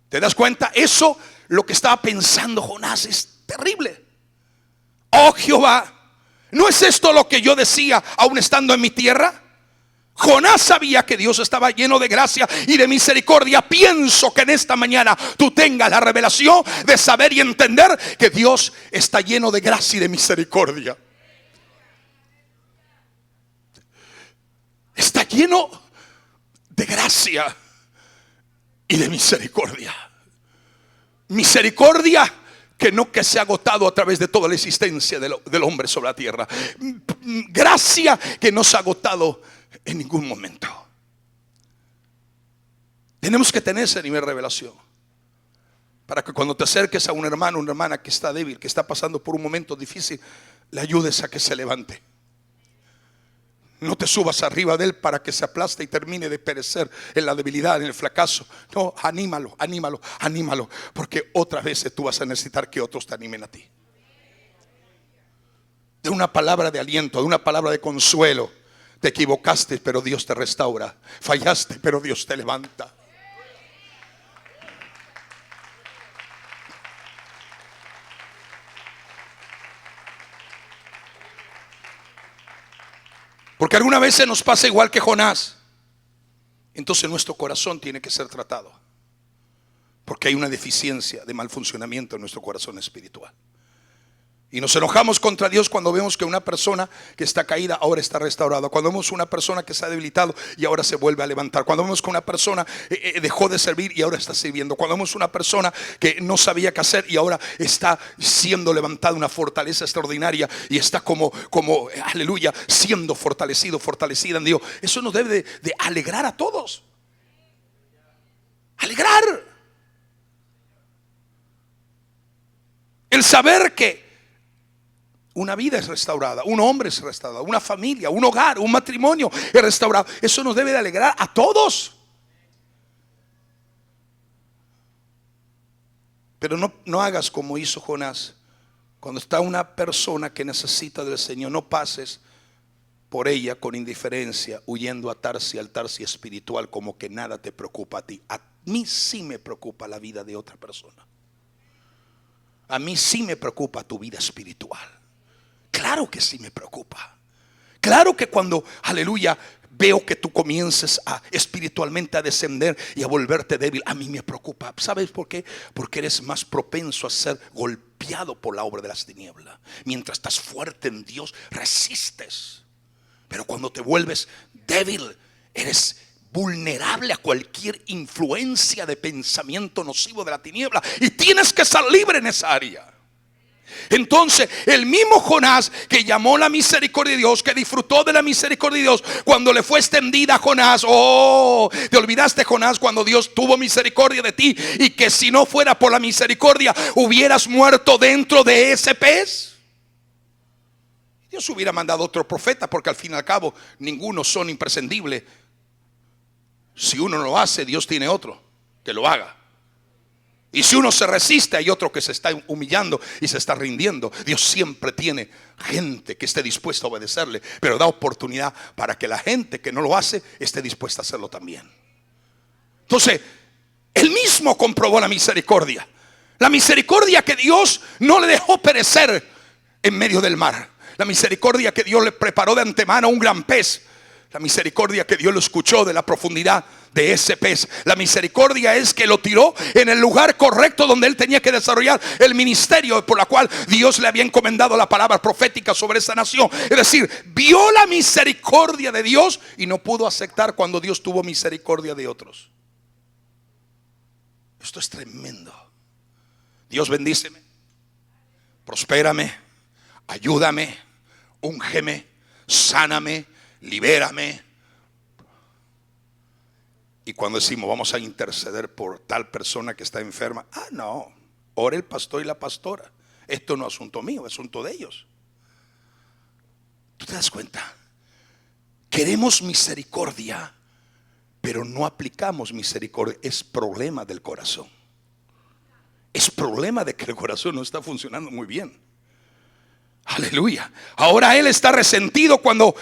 Speaker 1: ¿Te das cuenta? Eso, lo que estaba pensando Jonás, es terrible. Oh Jehová, ¿no es esto lo que yo decía aún estando en mi tierra? Jonás sabía que Dios estaba lleno de gracia y de misericordia. Pienso que en esta mañana tú tengas la revelación de saber y entender que Dios está lleno de gracia y de misericordia. Está lleno de gracia y de misericordia. Misericordia que se ha agotado a través de toda la existencia del hombre sobre la tierra. Gracia que no se ha agotado en ningún momento. Tenemos que tener ese nivel de revelación para que cuando te acerques a un hermano, una hermana que está débil, que está pasando por un momento difícil, le ayudes a que se levante. No te subas arriba de él para que se aplaste y termine de perecer en la debilidad, en el fracaso. No, anímalo, porque otras veces tú vas a necesitar que otros te animen a ti. De una palabra de aliento, de una palabra de consuelo. Te equivocaste, pero Dios te restaura. Fallaste, pero Dios te levanta. Porque alguna vez nos pasa igual que Jonás. Entonces nuestro corazón tiene que ser tratado, porque hay una deficiencia de mal funcionamiento en nuestro corazón espiritual. Y nos enojamos contra Dios cuando vemos que una persona que está caída ahora está restaurada. Cuando vemos una persona que se ha debilitado y ahora se vuelve a levantar. Cuando vemos que una persona dejó de servir y ahora está sirviendo. Cuando vemos una persona que no sabía qué hacer y ahora está siendo levantada, una fortaleza extraordinaria, y está como aleluya, siendo fortalecida en Dios. Eso nos debe de alegrar a todos. Alegrar. El saber que una vida es restaurada, un hombre es restaurado, una familia, un hogar, un matrimonio es restaurado. Eso nos debe de alegrar a todos. Pero no hagas como hizo Jonás. Cuando está una persona que necesita del Señor, no pases por ella con indiferencia, huyendo a Tarsi, al Tarsi espiritual, como que nada te preocupa a ti. A mí sí me preocupa la vida de otra persona. A mí sí me preocupa tu vida espiritual. Claro que sí me preocupa. Claro que cuando, aleluya, veo que tú comiences a espiritualmente a descender y a volverte débil, a mí me preocupa. ¿Sabes por qué? Porque eres más propenso a ser golpeado por la obra de las tinieblas. Mientras estás fuerte en Dios, resistes. Pero cuando te vuelves débil, eres vulnerable a cualquier influencia de pensamiento nocivo de la tiniebla, y tienes que estar libre en esa área. Entonces el mismo Jonás, que llamó la misericordia de Dios, que disfrutó de la misericordia de Dios cuando le fue extendida a Jonás. Oh, te olvidaste, Jonás, cuando Dios tuvo misericordia de ti, y que si no fuera por la misericordia hubieras muerto dentro de ese pez. Dios hubiera mandado otro profeta, porque al fin y al cabo ninguno son imprescindibles. Si uno lo hace, Dios tiene otro que lo haga. Y si uno se resiste, hay otro que se está humillando y se está rindiendo. Dios siempre tiene gente que esté dispuesta a obedecerle, pero da oportunidad para que la gente que no lo hace esté dispuesta a hacerlo también. Entonces, él mismo comprobó la misericordia. La misericordia que Dios no le dejó perecer en medio del mar. La misericordia que Dios le preparó de antemano a un gran pez. La misericordia que Dios lo escuchó de la profundidad de ese pez. La misericordia es que lo tiró en el lugar correcto donde él tenía que desarrollar el ministerio por la cual Dios le había encomendado la palabra profética sobre esa nación. Es decir, vio la misericordia de Dios y no pudo aceptar cuando Dios tuvo misericordia de otros. Esto es tremendo. Dios, bendíceme, prospérame, ayúdame, úngeme, sáname, libérame. Y cuando decimos vamos a interceder por tal persona que está enferma, no, ore el pastor y la pastora. Esto no es asunto mío, es asunto de ellos. ¿Tú te das cuenta? Queremos misericordia, pero no aplicamos misericordia. Es problema del corazón. Es problema de que el corazón no está funcionando muy bien. Aleluya. Ahora él está resentido cuando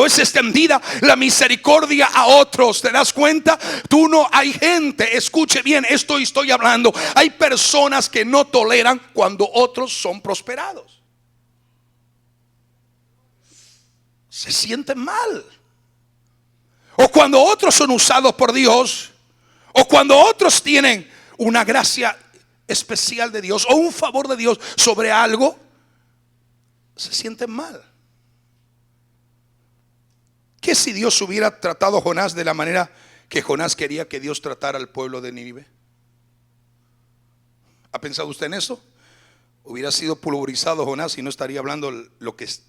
Speaker 1: es extendida la misericordia a otros. ¿Te das cuenta? Hay gente, escuche bien, estoy hablando. Hay personas que no toleran cuando otros son prosperados. Se sienten mal. O cuando otros son usados por Dios, o cuando otros tienen una gracia especial de Dios o un favor de Dios sobre algo, se sienten mal. ¿Qué si Dios hubiera tratado a Jonás de la manera que Jonás quería que Dios tratara al pueblo de Nínive? ¿Ha pensado usted en eso? Hubiera sido pulverizado Jonás y no estaría hablando lo que es,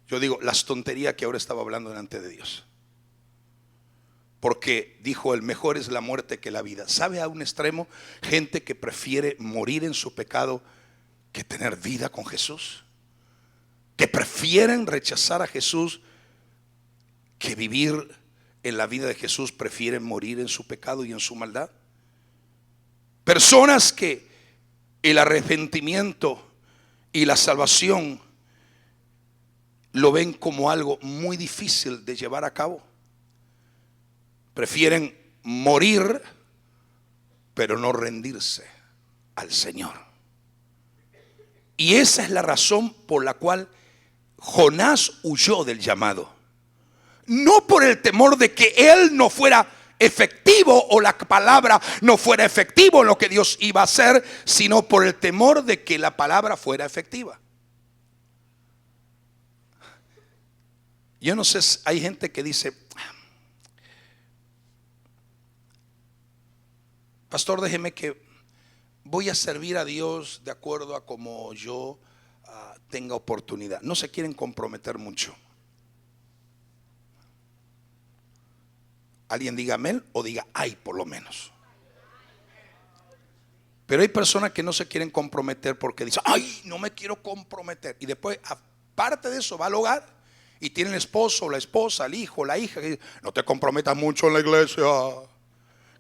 Speaker 1: yo digo, las tonterías que ahora estaba hablando delante de Dios. Porque dijo, el mejor es la muerte que la vida. ¿Sabe a un extremo? Gente que prefiere morir en su pecado que tener vida con Jesús. Que prefieren rechazar a Jesús que vivir en la vida de Jesús. Prefieren morir en su pecado y en su maldad. Personas que el arrepentimiento y la salvación lo ven como algo muy difícil de llevar a cabo. Prefieren morir, pero no rendirse al Señor. Y esa es la razón por la cual Jonás huyó del llamado. No por el temor de que él no fuera efectivo o la palabra no fuera efectivo en lo que Dios iba a hacer, sino por el temor de que la palabra fuera efectiva. Yo no sé, hay gente que dice, pastor, déjeme que voy a servir a Dios de acuerdo a como yo tenga oportunidad. No se quieren comprometer mucho. Alguien diga amén o diga ay, por lo menos. Pero hay personas que no se quieren comprometer porque dicen, ay, no me quiero comprometer. Y después, aparte de eso, va al hogar y tiene el esposo, la esposa, el hijo, la hija que dice, no te comprometas mucho en la iglesia,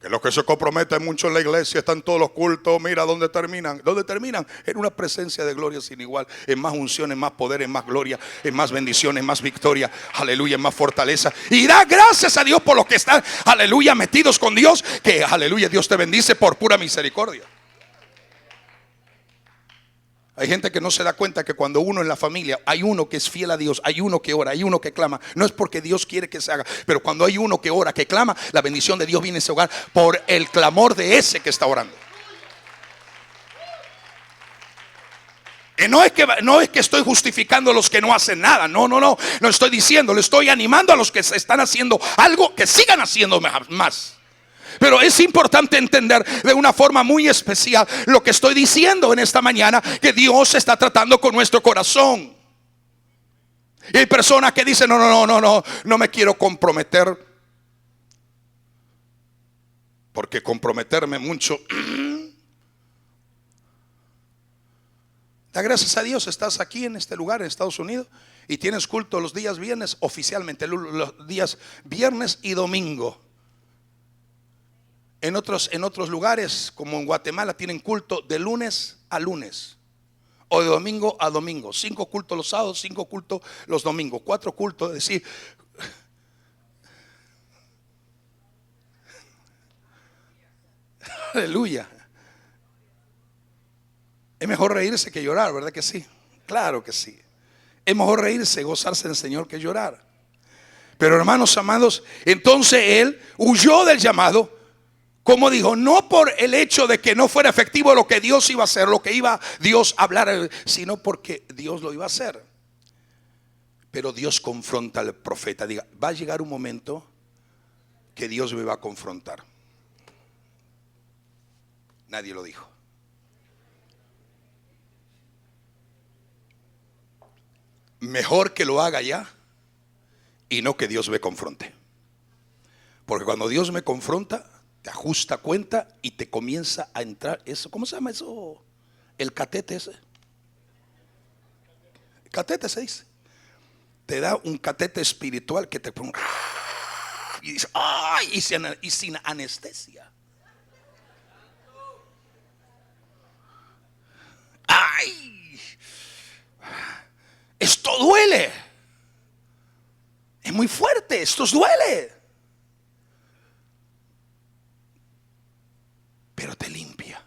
Speaker 1: Que los que se comprometen mucho en la iglesia están todos los cultos. Mira dónde terminan. ¿Dónde terminan? En una presencia de gloria sin igual. En más unción, en más poder, en más gloria, en más bendición, en más victoria. Aleluya, en más fortaleza. Y da gracias a Dios por los que están, aleluya, metidos con Dios. Que aleluya, Dios te bendice por pura misericordia. Hay gente que no se da cuenta que cuando uno en la familia hay uno que es fiel a Dios, hay uno que ora, hay uno que clama, no es porque Dios quiere que se haga, pero cuando hay uno que ora, que clama, la bendición de Dios viene a ese hogar por el clamor de ese que está orando. Y no es que estoy justificando a los que no hacen nada. No estoy diciendo, le estoy animando a los que están haciendo algo que sigan haciendo más. Pero es importante entender de una forma muy especial lo que estoy diciendo en esta mañana, que Dios está tratando con nuestro corazón. Y hay personas que dicen, no me quiero comprometer, porque comprometerme mucho. Da gracias a Dios, estás aquí en este lugar en Estados Unidos y tienes culto los días viernes, oficialmente los días viernes y domingo. En otros lugares, como en Guatemala, tienen culto de lunes a lunes o de domingo a domingo. 5 cultos los sábados, 5 cultos los domingos, 4 cultos. Es decir, aleluya. Es mejor reírse que llorar, ¿verdad que sí? Claro que sí. Es mejor reírse, gozarse del Señor que llorar. Pero hermanos amados, entonces él huyó del llamado. Como dijo, no por el hecho de que no fuera efectivo lo que Dios iba a hacer, lo que iba Dios a hablar, sino porque Dios lo iba a hacer. Pero Dios confronta al profeta. Diga, va a llegar un momento que Dios me va a confrontar. Nadie lo dijo. Mejor que lo haga ya y no que Dios me confronte. Porque cuando Dios me confronta, te ajusta cuenta y te comienza a entrar eso. ¿Cómo se llama eso? El catete ese. Catete se dice. Te da un catete espiritual que te pone y dice, ¡ay! Y sin anestesia. ¡Ay! Esto duele. Es muy fuerte. Esto duele. Pero te limpia,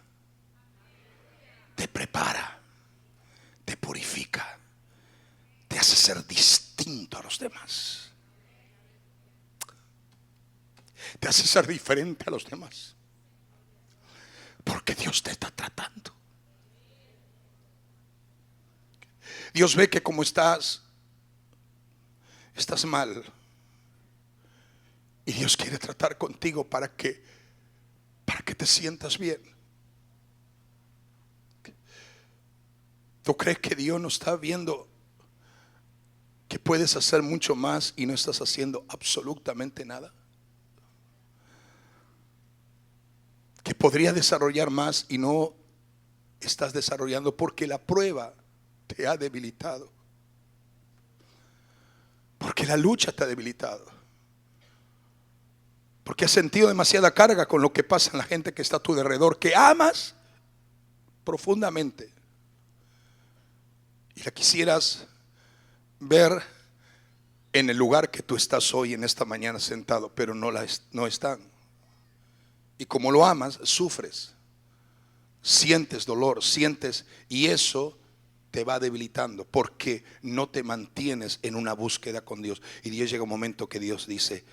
Speaker 1: te prepara, te purifica, te hace ser distinto a los demás, te hace ser diferente a los demás, porque Dios te está tratando. Dios ve que como estás mal, y Dios quiere tratar contigo para que te sientas bien. ¿Tú crees que Dios no está viendo que puedes hacer mucho más y no estás haciendo absolutamente nada? Que podrías desarrollar más y no estás desarrollando porque la prueba te ha debilitado, porque la lucha te ha debilitado, porque has sentido demasiada carga con lo que pasa en la gente que está a tu alrededor, que amas profundamente y la quisieras ver en el lugar que tú estás hoy en esta mañana sentado, pero no están. Y como lo amas, sufres, sientes dolor, y eso te va debilitando porque no te mantienes en una búsqueda con Dios. Y Dios llega un momento que Dios dice,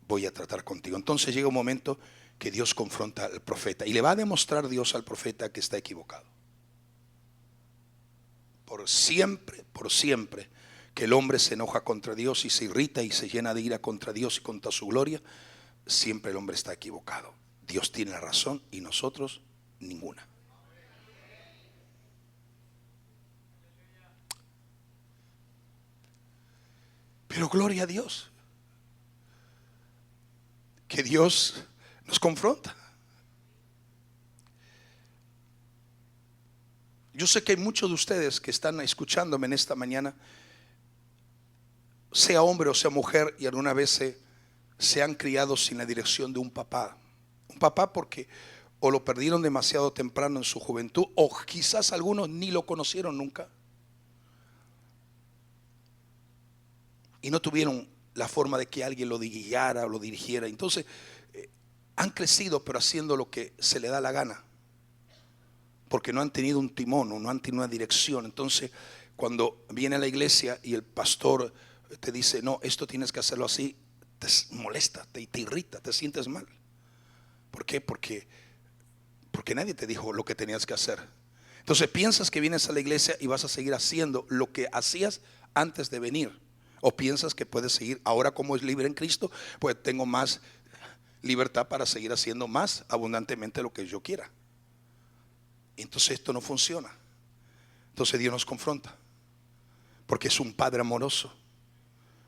Speaker 1: voy a tratar contigo. Entonces llega un momento que Dios confronta al profeta y le va a demostrar Dios al profeta que está equivocado. Por siempre que el hombre se enoja contra Dios y se irrita y se llena de ira contra Dios y contra su gloria, siempre el hombre está equivocado. Dios tiene la razón y nosotros ninguna. Pero gloria a Dios, que Dios nos confronta. Yo sé que hay muchos de ustedes que están escuchándome en esta mañana, sea hombre o sea mujer, y alguna vez se han criado sin la dirección de un papá, papá porque o lo perdieron demasiado temprano en su juventud, o quizás algunos ni lo conocieron nunca y no tuvieron la forma de que alguien lo guiara o lo dirigiera. Entonces han crecido pero haciendo lo que se le da la gana, porque no han tenido un timón o no han tenido una dirección. Entonces cuando viene a la iglesia y el pastor te dice, no, esto tienes que hacerlo así, te molesta, te irrita, te sientes mal. ¿Por qué? Porque nadie te dijo lo que tenías que hacer. Entonces piensas que vienes a la iglesia y vas a seguir haciendo lo que hacías antes de venir, o piensas que puedes seguir ahora, como es libre en Cristo, pues tengo más libertad para seguir haciendo más abundantemente lo que yo quiera. Entonces esto no funciona. Entonces Dios nos confronta, porque es un Padre amoroso,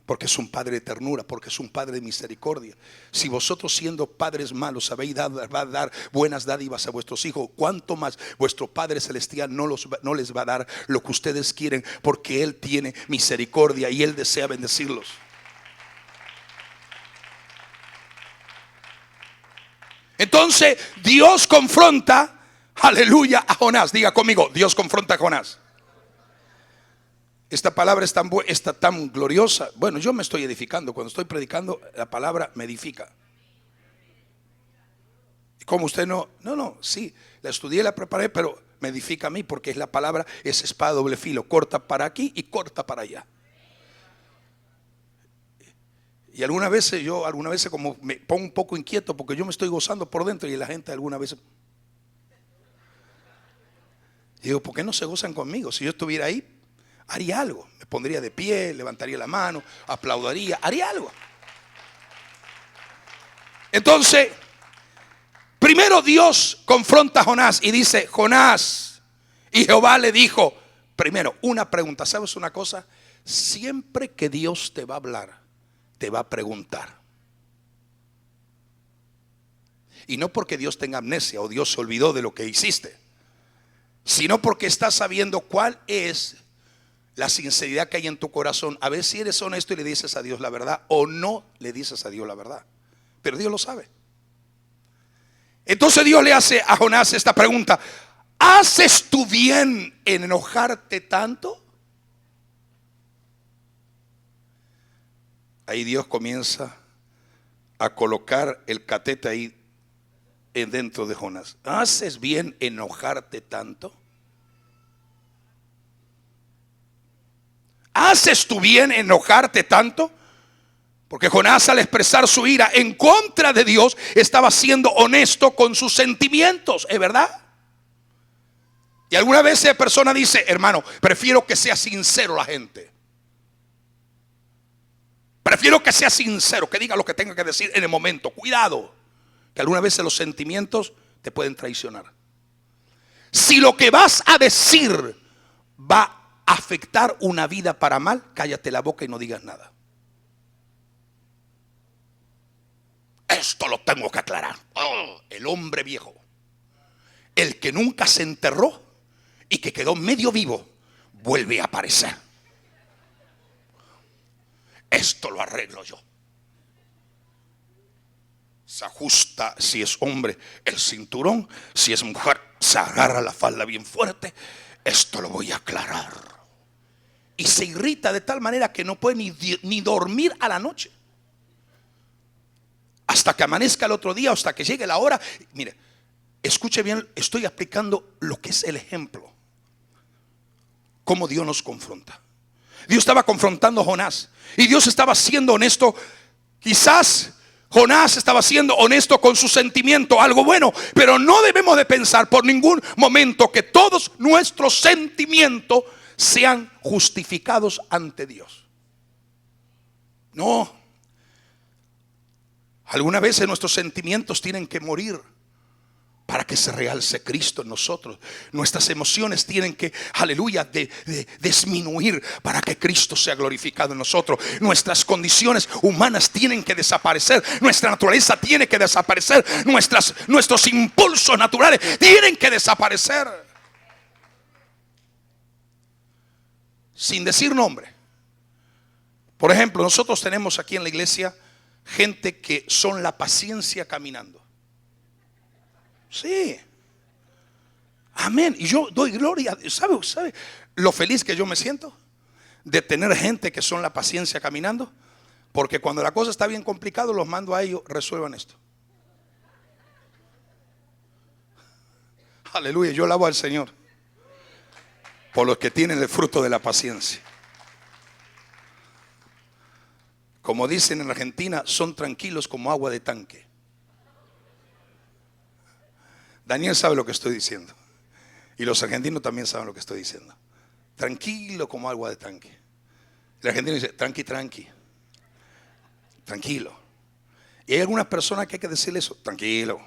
Speaker 1: porque es un Padre de ternura, porque es un Padre de misericordia. Si vosotros, siendo padres malos, sabéis dar buenas dádivas a vuestros hijos, cuánto más vuestro Padre celestial no les va a dar lo que ustedes quieren, porque Él tiene misericordia y Él desea bendecirlos. Entonces Dios confronta, aleluya, a Jonás. Diga conmigo, Dios confronta a Jonás. Esta palabra es tan gloriosa. Bueno, yo me estoy edificando. Cuando estoy predicando, la palabra me edifica. Y como usted no, sí, la estudié, la preparé, pero me edifica a mí, porque la palabra es espada de doble filo, corta para aquí y corta para allá. Y algunas veces como me pongo un poco inquieto, porque yo me estoy gozando por dentro y la gente algunas veces digo, ¿por qué no se gozan conmigo? Si yo estuviera ahí, haría algo, me pondría de pie, levantaría la mano, aplaudiría, haría algo. Entonces, primero Dios confronta a Jonás y dice, Jonás, y Jehová le dijo, primero, una pregunta. ¿Sabes una cosa? Siempre que Dios te va a hablar, te va a preguntar. Y no porque Dios tenga amnesia o Dios se olvidó de lo que hiciste, sino porque está sabiendo cuál es la sinceridad que hay en tu corazón. A ver si eres honesto y le dices a Dios la verdad, o no le dices a Dios la verdad. Pero Dios lo sabe. Entonces Dios le hace a Jonás esta pregunta: ¿haces tú bien en enojarte tanto? Ahí Dios comienza a colocar el catete ahí dentro de Jonás. ¿Haces bien enojarte tanto? ¿Haces tú bien enojarte tanto? Porque Jonás, al expresar su ira en contra de Dios, estaba siendo honesto con sus sentimientos, ¿es verdad? Y alguna vez esa persona dice, hermano, prefiero que sea sincero la gente. Prefiero que sea sincero, que diga lo que tenga que decir en el momento. Cuidado, que alguna vez los sentimientos te pueden traicionar. Si lo que vas a decir va a afectar una vida para mal, cállate la boca y no digas nada. Esto lo tengo que aclarar. El hombre viejo, el que nunca se enterró y que quedó medio vivo, vuelve a aparecer. Esto lo arreglo yo. Se ajusta, si es hombre, el cinturón. Si es mujer, se agarra la falda bien fuerte. Esto lo voy a aclarar. Y se irrita de tal manera que no puede ni dormir a la noche, hasta que amanezca el otro día, hasta que llegue la hora. Mire, escuche bien, estoy aplicando lo que es el ejemplo, cómo Dios nos confronta. Dios estaba confrontando a Jonás y Dios estaba siendo honesto. Quizás Jonás estaba siendo honesto con su sentimiento, algo bueno, pero no debemos de pensar por ningún momento que todos nuestros sentimientos sean justificados ante Dios. No. Algunas veces nuestros sentimientos tienen que morir para que se realce Cristo en nosotros. Nuestras emociones tienen que, aleluya, disminuir para que Cristo sea glorificado en nosotros. Nuestras condiciones humanas tienen que desaparecer. Nuestra naturaleza tiene que desaparecer. Nuestros impulsos naturales tienen que desaparecer. Sin decir nombre. Por ejemplo, nosotros tenemos aquí en la iglesia gente que son la paciencia caminando. Sí. Amén. Y yo doy gloria. ¿Sabe lo feliz que yo me siento de tener gente que son la paciencia caminando? Porque cuando la cosa está bien complicada, los mando a ellos, resuelvan esto. Aleluya, yo alabo al Señor por los que tienen el fruto de la paciencia. Como dicen en Argentina, son tranquilos como agua de tanque. Daniel sabe lo que estoy diciendo. Y los argentinos también saben lo que estoy diciendo. Tranquilo como agua de tanque. El argentino dice, tranqui, tranqui. Tranquilo. Y hay algunas personas que hay que decirle eso, tranquilo.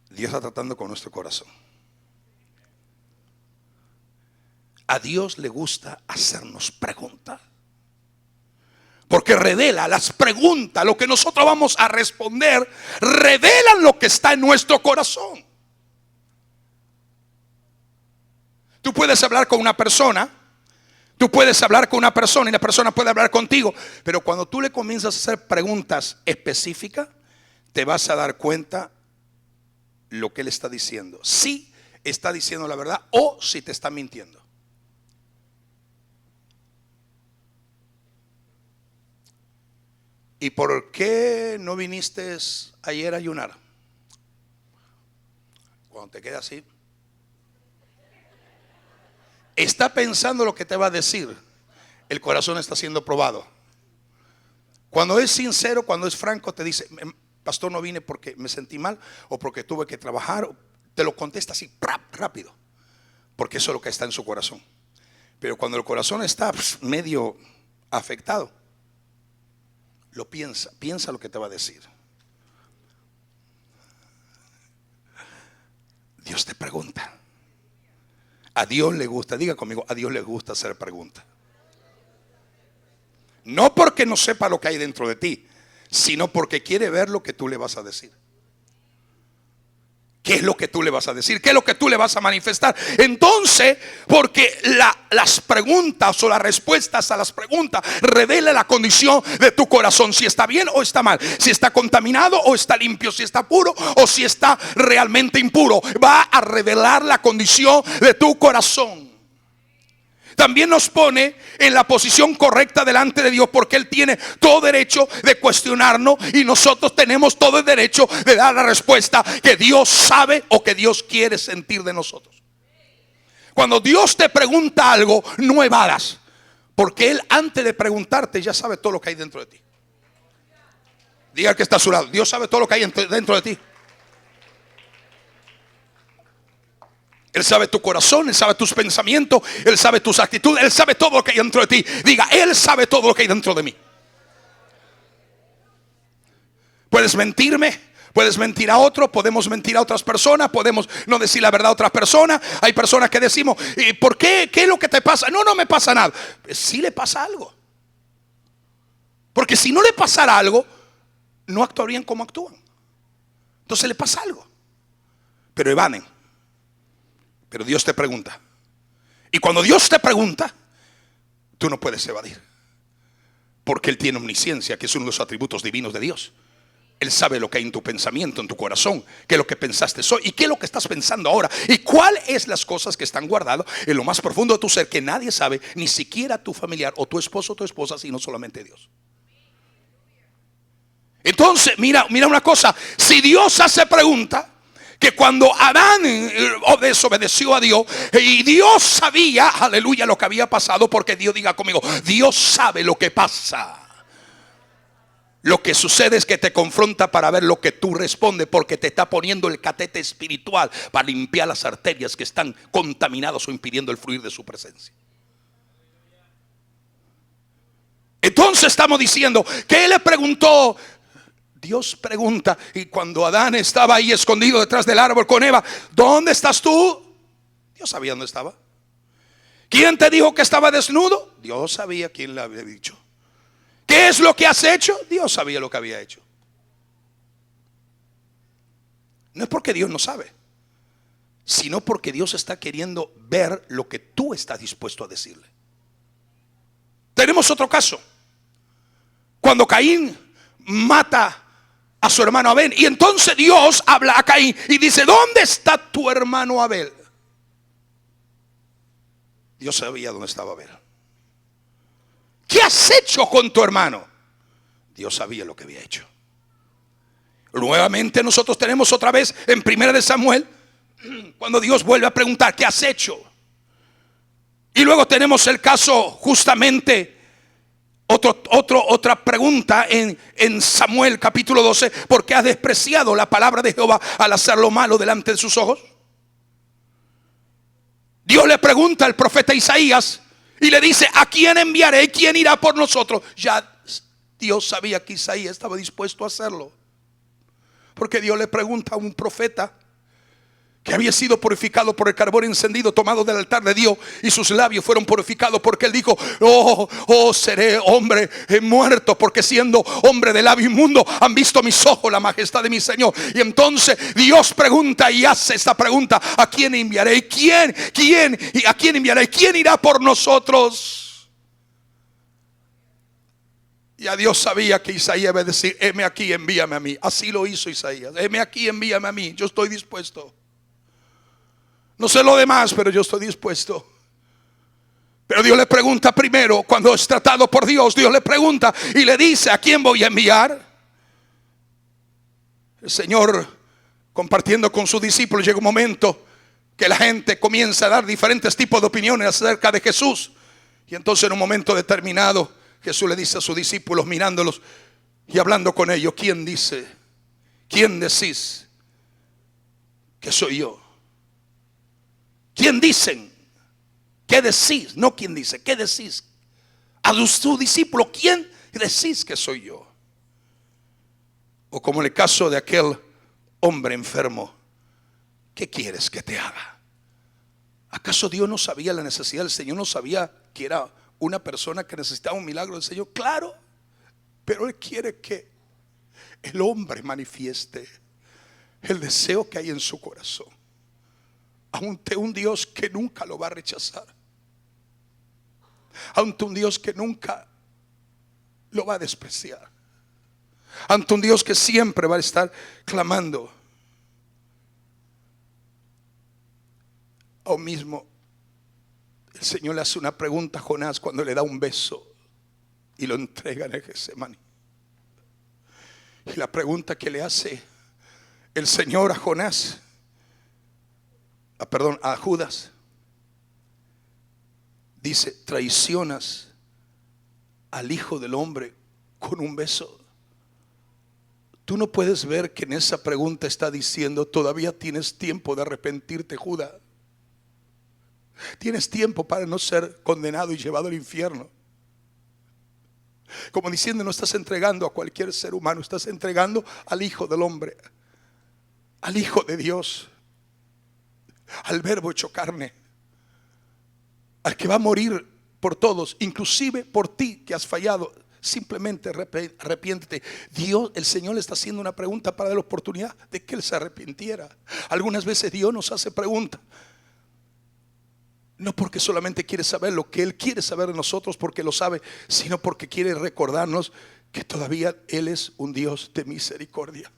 Speaker 1: Dios está tratando con nuestro corazón. A Dios le gusta hacernos preguntas. Porque revela las preguntas, lo que nosotros vamos a responder, revelan lo que está en nuestro corazón. Tú puedes hablar con una persona, y la persona puede hablar contigo, pero cuando tú le comienzas a hacer preguntas específicas, te vas a dar cuenta lo que él está diciendo. Si está diciendo la verdad o si te está mintiendo. ¿Y por qué no viniste ayer a ayunar? Cuando te queda así, está pensando lo que te va a decir. El corazón está siendo probado. Cuando es sincero, cuando es franco, te dice, pastor, no vine porque me sentí mal o porque tuve que trabajar. Te lo contesta así rápido, porque eso es lo que está en su corazón. Pero cuando el corazón está medio afectado, lo piensa lo que te va a decir. Dios te pregunta. A Dios le gusta, diga conmigo, a Dios le gusta hacer preguntas. No porque no sepa lo que hay dentro de ti, sino porque quiere ver lo que tú le vas a decir. ¿Qué es lo que tú le vas a decir? ¿Qué es lo que tú le vas a manifestar? Entonces, porque las preguntas o las respuestas a las preguntas revelan la condición de tu corazón. Si está bien o está mal. Si está contaminado o está limpio. Si está puro o si está realmente impuro. Va a revelar la condición de tu corazón. También nos pone en la posición correcta delante de Dios, porque Él tiene todo derecho de cuestionarnos y nosotros tenemos todo el derecho de dar la respuesta que Dios sabe o que Dios quiere sentir de nosotros. Cuando Dios te pregunta algo, no evadas, porque Él antes de preguntarte ya sabe todo lo que hay dentro de ti. Diga al que está a su lado, Dios sabe todo lo que hay dentro de ti. Él sabe tu corazón, Él sabe tus pensamientos, Él sabe tus actitudes, Él sabe todo lo que hay dentro de ti. Diga, Él sabe todo lo que hay dentro de mí. Puedes mentirme, puedes mentir a otro, podemos mentir a otras personas, podemos no decir la verdad a otras personas. Hay personas que decimos, ¿y por qué? ¿Qué es lo que te pasa? No me pasa nada. Sí le pasa algo. Porque si no le pasara algo, no actuarían como actúan. Entonces le pasa algo. Pero evaden. Pero Dios te pregunta. Y cuando Dios te pregunta, tú no puedes evadir. Porque Él tiene omnisciencia, que es uno de los atributos divinos de Dios. Él sabe lo que hay en tu pensamiento, en tu corazón, qué es lo que pensaste hoy y qué es lo que estás pensando ahora. Y cuáles es las cosas que están guardadas en lo más profundo de tu ser, que nadie sabe, ni siquiera tu familiar o tu esposo o tu esposa, sino solamente Dios. Entonces, mira una cosa. Si Dios hace pregunta, que cuando Adán desobedeció a Dios y Dios sabía, aleluya, lo que había pasado, porque Dios, diga conmigo, Dios sabe lo que pasa. Lo que sucede es que te confronta para ver lo que tú respondes, porque te está poniendo el catete espiritual para limpiar las arterias que están contaminadas o impidiendo el fluir de su presencia. Entonces estamos diciendo que Él le preguntó. Dios pregunta, y cuando Adán estaba ahí escondido detrás del árbol con Eva, ¿dónde estás tú? Dios sabía dónde estaba. ¿Quién te dijo que estaba desnudo? Dios sabía quién le había dicho. ¿Qué es lo que has hecho? Dios sabía lo que había hecho. No es porque Dios no sabe, sino porque Dios está queriendo ver lo que tú estás dispuesto a decirle. Tenemos otro caso. cuando Caín mata a su hermano Abel. Y entonces Dios habla a Caín y dice: ¿dónde está tu hermano Abel? Dios sabía dónde estaba Abel. ¿Qué has hecho con tu hermano? Dios sabía lo que había hecho. Nuevamente nosotros tenemos otra vez en 1 de Samuel, cuando Dios vuelve a preguntar: ¿qué has hecho? Y luego tenemos el caso justamente, otra pregunta en Samuel capítulo 12: ¿por qué has despreciado la palabra de Jehová al hacer lo malo delante de sus ojos? Dios le pregunta al profeta Isaías y le dice: ¿a quién enviaré? ¿Quién irá por nosotros? Ya Dios sabía que Isaías estaba dispuesto a hacerlo, porque Dios le pregunta a un profeta que había sido purificado por el carbón encendido tomado del altar de Dios, y sus labios fueron purificados, porque él dijo: seré hombre muerto, porque siendo hombre de labio inmundo han visto mis ojos la majestad de mi Señor. Y entonces Dios pregunta y hace esta pregunta: ¿a quién enviaré? ¿A quién enviaré? ¿Quién irá por nosotros? Ya Dios sabía que Isaías iba a decir: heme aquí, envíame a mí. Así lo hizo Isaías: heme aquí, envíame a mí, yo estoy dispuesto. No sé lo demás, pero yo estoy dispuesto. Pero Dios le pregunta primero, cuando es tratado por Dios, Dios le pregunta y le dice: ¿a quién voy a enviar? El Señor, compartiendo con sus discípulos, llega un momento que la gente comienza a dar diferentes tipos de opiniones acerca de Jesús. Y entonces, en un momento determinado, Jesús le dice a sus discípulos, mirándolos y hablando con ellos: ¿quién decís que soy yo? ¿Quién dicen? ¿Qué decís? No quién dice, ¿qué decís? A tu discípulo, ¿quién decís que soy yo? O como en el caso de aquel hombre enfermo: ¿qué quieres que te haga? ¿Acaso Dios no sabía la necesidad del Señor? ¿No sabía que era una persona que necesitaba un milagro del Señor? Claro, pero Él quiere que el hombre manifieste el deseo que hay en su corazón ante un Dios que nunca lo va a rechazar, ante un Dios que nunca lo va a despreciar, ante un Dios que siempre va a estar clamando. Aún mismo el Señor le hace una pregunta a Jonás cuando le da un beso y lo entrega en el Getsemaní. Y la pregunta que le hace el Señor a Jonás, a Judas, dice: traicionas al Hijo del Hombre con un beso. Tú no puedes ver que en esa pregunta está diciendo: todavía tienes tiempo de arrepentirte, Judas. Tienes tiempo para no ser condenado y llevado al infierno. Como diciendo: no estás entregando a cualquier ser humano, estás entregando al Hijo del Hombre, al Hijo de Dios, al Verbo hecho carne, al que va a morir por todos, inclusive por ti que has fallado. Simplemente arrepiéntete. Dios, el Señor le está haciendo una pregunta para dar la oportunidad de que Él se arrepintiera. Algunas veces Dios nos hace preguntas, no porque solamente quiere saber lo que Él quiere saber de nosotros, porque lo sabe, sino porque quiere recordarnos que todavía Él es un Dios de misericordia.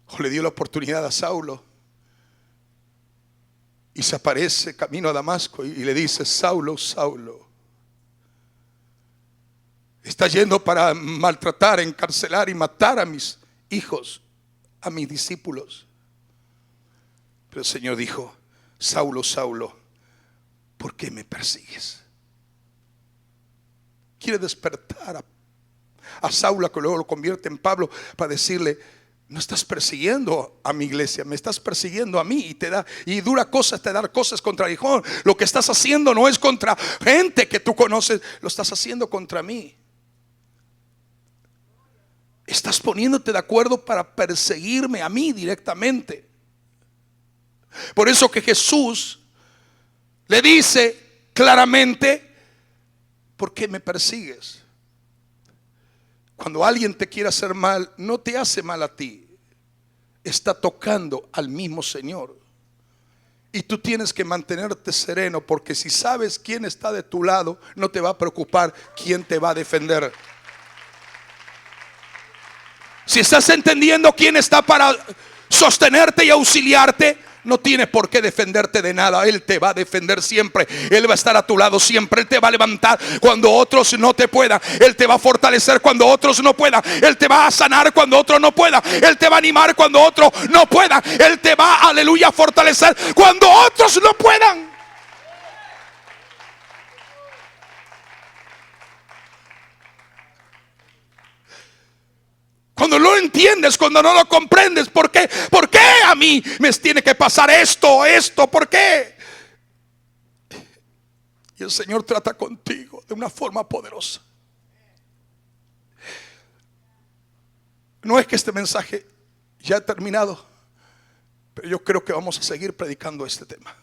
Speaker 1: O le dio la oportunidad a Saulo y se aparece camino a Damasco y le dice: Saulo, Saulo, está yendo para maltratar, encarcelar y matar a mis hijos, a mis discípulos. Pero el Señor dijo: Saulo, Saulo, ¿por qué me persigues? Quiere despertar a Saulo, que luego lo convierte en Pablo, para decirle: no estás persiguiendo a mi iglesia, me estás persiguiendo a mí, y dura cosas te dar cosas contra Hijón. Lo que estás haciendo no es contra gente que tú conoces, lo estás haciendo contra mí. Estás poniéndote de acuerdo para perseguirme a mí directamente. Por eso que Jesús le dice claramente: ¿por qué me persigues? Cuando alguien te quiere hacer mal, no te hace mal a ti, está tocando al mismo Señor. Y tú tienes que mantenerte sereno, porque si sabes quién está de tu lado, no te va a preocupar quién te va a defender. Si estás entendiendo quién está para sostenerte y auxiliarte, no tienes por qué defenderte de nada. Él te va a defender siempre. Él va a estar a tu lado siempre. Él te va a levantar cuando otros no te puedan. Él te va a fortalecer cuando otros no puedan. Él te va a sanar cuando otros no puedan. Él te va a animar cuando otros no puedan. Él te va, aleluya, a fortalecer cuando otros no puedan. Cuando no lo entiendes, cuando no lo comprendes, ¿por qué? ¿Por qué a mí me tiene que pasar esto? ¿Por qué? Y el Señor trata contigo de una forma poderosa. No es que este mensaje ya ha terminado, pero yo creo que vamos a seguir predicando este tema,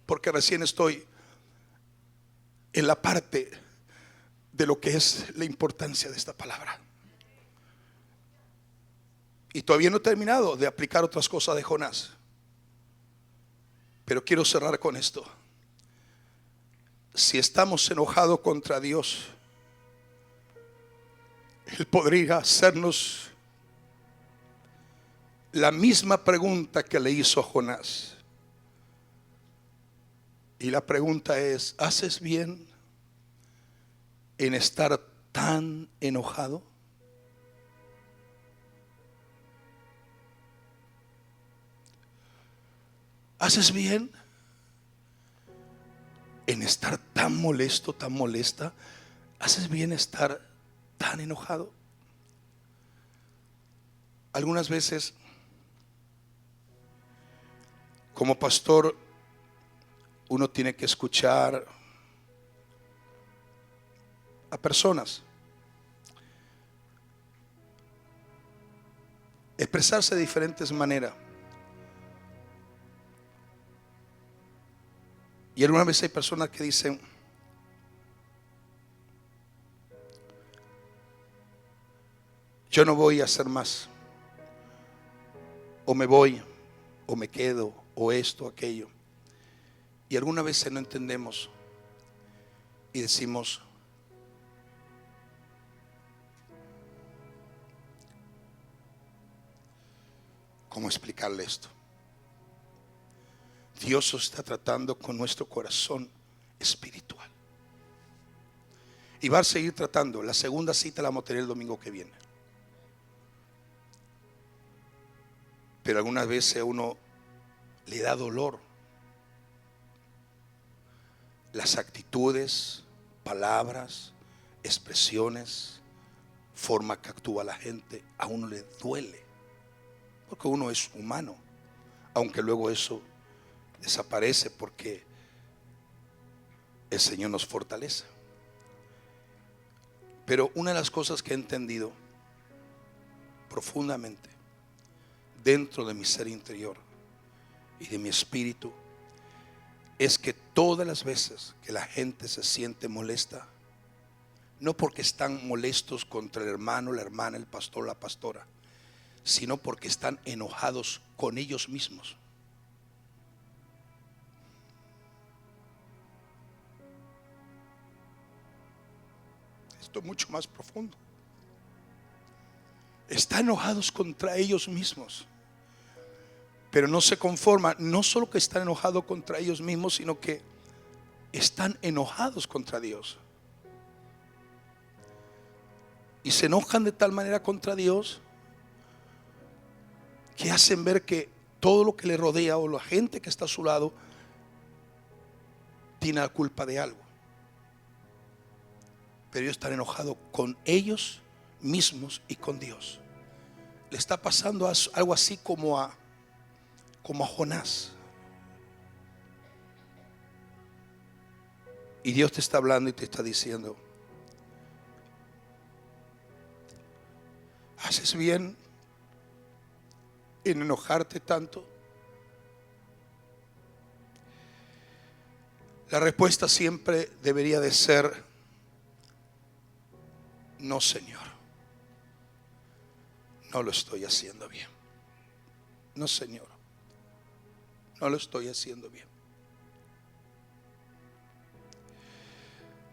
Speaker 1: porque recién estoy en la parte de lo que es la importancia de esta palabra. Y todavía no he terminado de aplicar otras cosas de Jonás. Pero quiero cerrar con esto. Si estamos enojados contra Dios, Él podría hacernos la misma pregunta que le hizo a Jonás. Y la pregunta es: ¿haces bien en estar tan enojado? ¿Haces bien en estar tan molesto, tan molesta? ¿Haces bien estar tan enojado? Algunas veces, como pastor, uno tiene que escuchar a personas, expresarse de diferentes maneras. Y algunas veces hay personas que dicen: yo no voy a hacer más, o me voy, o me quedo, o esto, aquello. Y algunas veces no entendemos y decimos: ¿cómo explicarle esto? Dios está tratando con nuestro corazón espiritual. Y va a seguir tratando. La segunda cita la vamos a tener el domingo que viene. Pero algunas veces a uno le da dolor las actitudes, palabras, expresiones, forma que actúa la gente. A uno le duele, porque uno es humano, aunque luego eso desaparece porque el Señor nos fortalece. Pero una de las cosas que he entendido profundamente dentro de mi ser interior y de mi espíritu es que todas las veces que la gente se siente molesta, no porque están molestos contra el hermano, la hermana, el pastor, la pastora, sino porque están enojados con ellos mismos. Esto es mucho más profundo. Están enojados contra ellos mismos, pero no se conforman. No solo que están enojados contra ellos mismos, sino que están enojados contra Dios. Y se enojan de tal manera contra Dios que hacen ver que todo lo que le rodea o la gente que está a su lado tiene la culpa de algo. Pero ellos están enojados con ellos mismos y con Dios. Le está pasando algo así como a Jonás. Y Dios te está hablando y te está diciendo: ¿haces bien en enojarte tanto? La respuesta siempre debería de ser: no, Señor, no lo estoy haciendo bien. No, Señor, no lo estoy haciendo bien.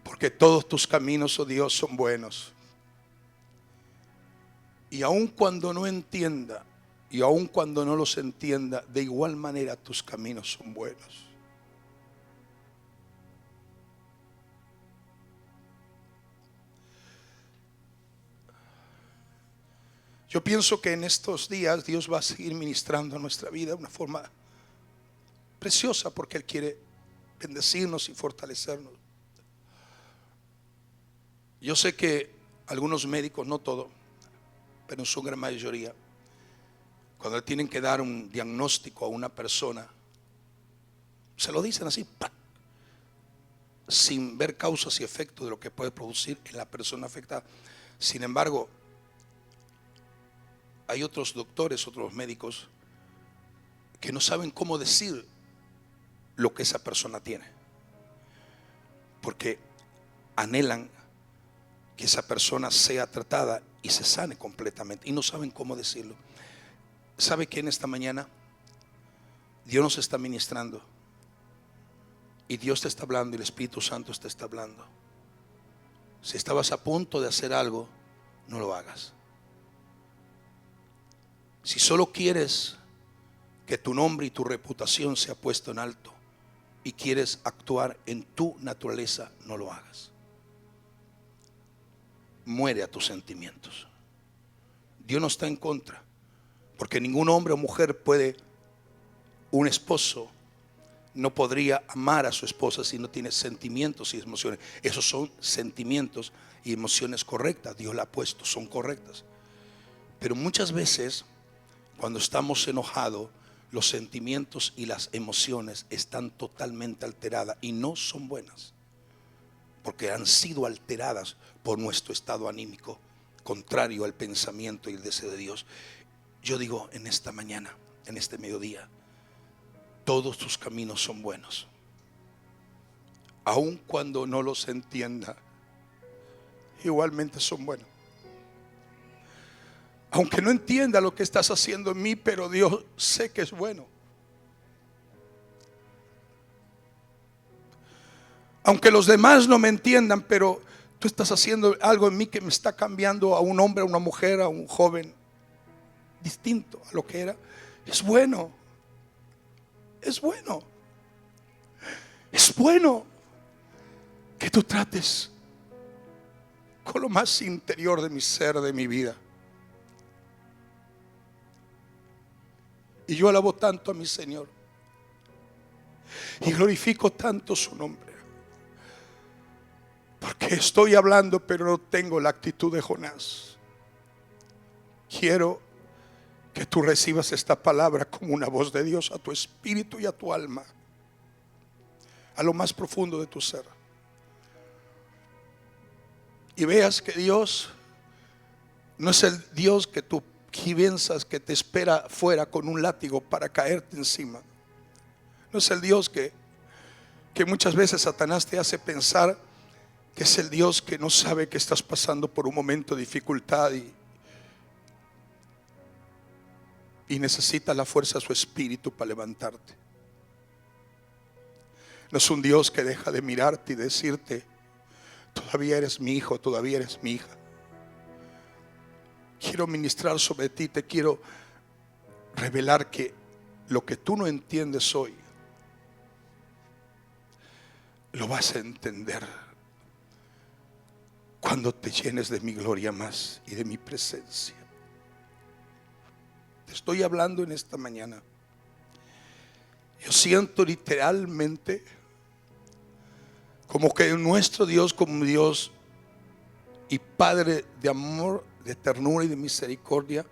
Speaker 1: Porque todos tus caminos, oh Dios, son buenos. Y aun cuando no entienda, y aun cuando no los entienda, de igual manera tus caminos son buenos. Yo pienso que en estos días Dios va a seguir ministrando a nuestra vida de una forma preciosa, porque Él quiere bendecirnos y fortalecernos. Yo sé que algunos médicos, no todos, pero en su gran mayoría, cuando tienen que dar un diagnóstico a una persona, se lo dicen así, ¡pac!, sin ver causas y efectos de lo que puede producir en la persona afectada. Sin embargo, hay otros doctores, otros médicos que no saben cómo decir lo que esa persona tiene, porque anhelan que esa persona sea tratada y se sane completamente, y no saben cómo decirlo. ¿Sabe que en esta mañana Dios nos está ministrando? Y Dios te está hablando, y el Espíritu Santo te está hablando. Si estabas a punto de hacer algo, no lo hagas. Si solo quieres que tu nombre y tu reputación sea puesto en alto y quieres actuar en tu naturaleza, no lo hagas. Muere a tus sentimientos. Dios no está en contra, porque ningún hombre o mujer puede, un esposo no podría amar a su esposa si no tiene sentimientos y emociones. Esos son sentimientos y emociones correctas. Dios la ha puesto, son correctas. Pero muchas veces, cuando estamos enojados, los sentimientos y las emociones están totalmente alteradas y no son buenas, porque han sido alteradas por nuestro estado anímico, contrario al pensamiento y el deseo de Dios. Yo digo en esta mañana, en este mediodía, todos tus caminos son buenos, aun cuando no los entienda, igualmente son buenos. Aunque no entienda lo que estás haciendo en mí, pero Dios sé que es bueno. Aunque los demás no me entiendan, pero tú estás haciendo algo en mí que me está cambiando a un hombre, a una mujer, a un joven distinto a lo que era. Es bueno. Es bueno. Es bueno que tú trates con lo más interior de mi ser, de mi vida. Y yo alabo tanto a mi Señor y glorifico tanto su nombre, porque estoy hablando pero no tengo la actitud de Jonás. Quiero que tú recibas esta palabra como una voz de Dios a tu espíritu y a tu alma, a lo más profundo de tu ser, y veas que Dios no es el Dios que tú piensas que te espera fuera con un látigo para caerte encima. No es el Dios que muchas veces Satanás te hace pensar que es el Dios que no sabe que estás pasando por un momento de dificultad y necesita la fuerza de su espíritu para levantarte. No es un Dios que deja de mirarte y decirte: todavía eres mi hijo, todavía eres mi hija. Quiero ministrar sobre ti, te quiero revelar que lo que tú no entiendes hoy, lo vas a entender cuando te llenes de mi gloria más y de mi presencia. Te estoy hablando en esta mañana. Yo siento literalmente como que nuestro Dios, como Dios y Padre de amor, de ternura y de misericordia,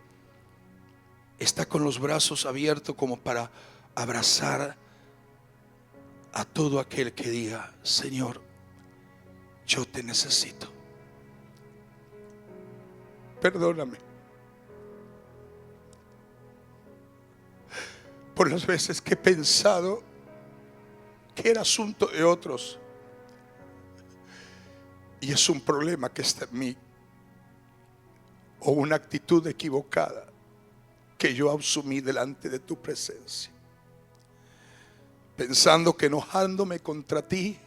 Speaker 1: está con los brazos abiertos como para abrazar a todo aquel que diga: Señor, yo te necesito. Perdóname por las veces que he pensado que era asunto de otros y es un problema que está en mí, o una actitud equivocada que yo asumí delante de tu presencia. pensando que enojándome contra ti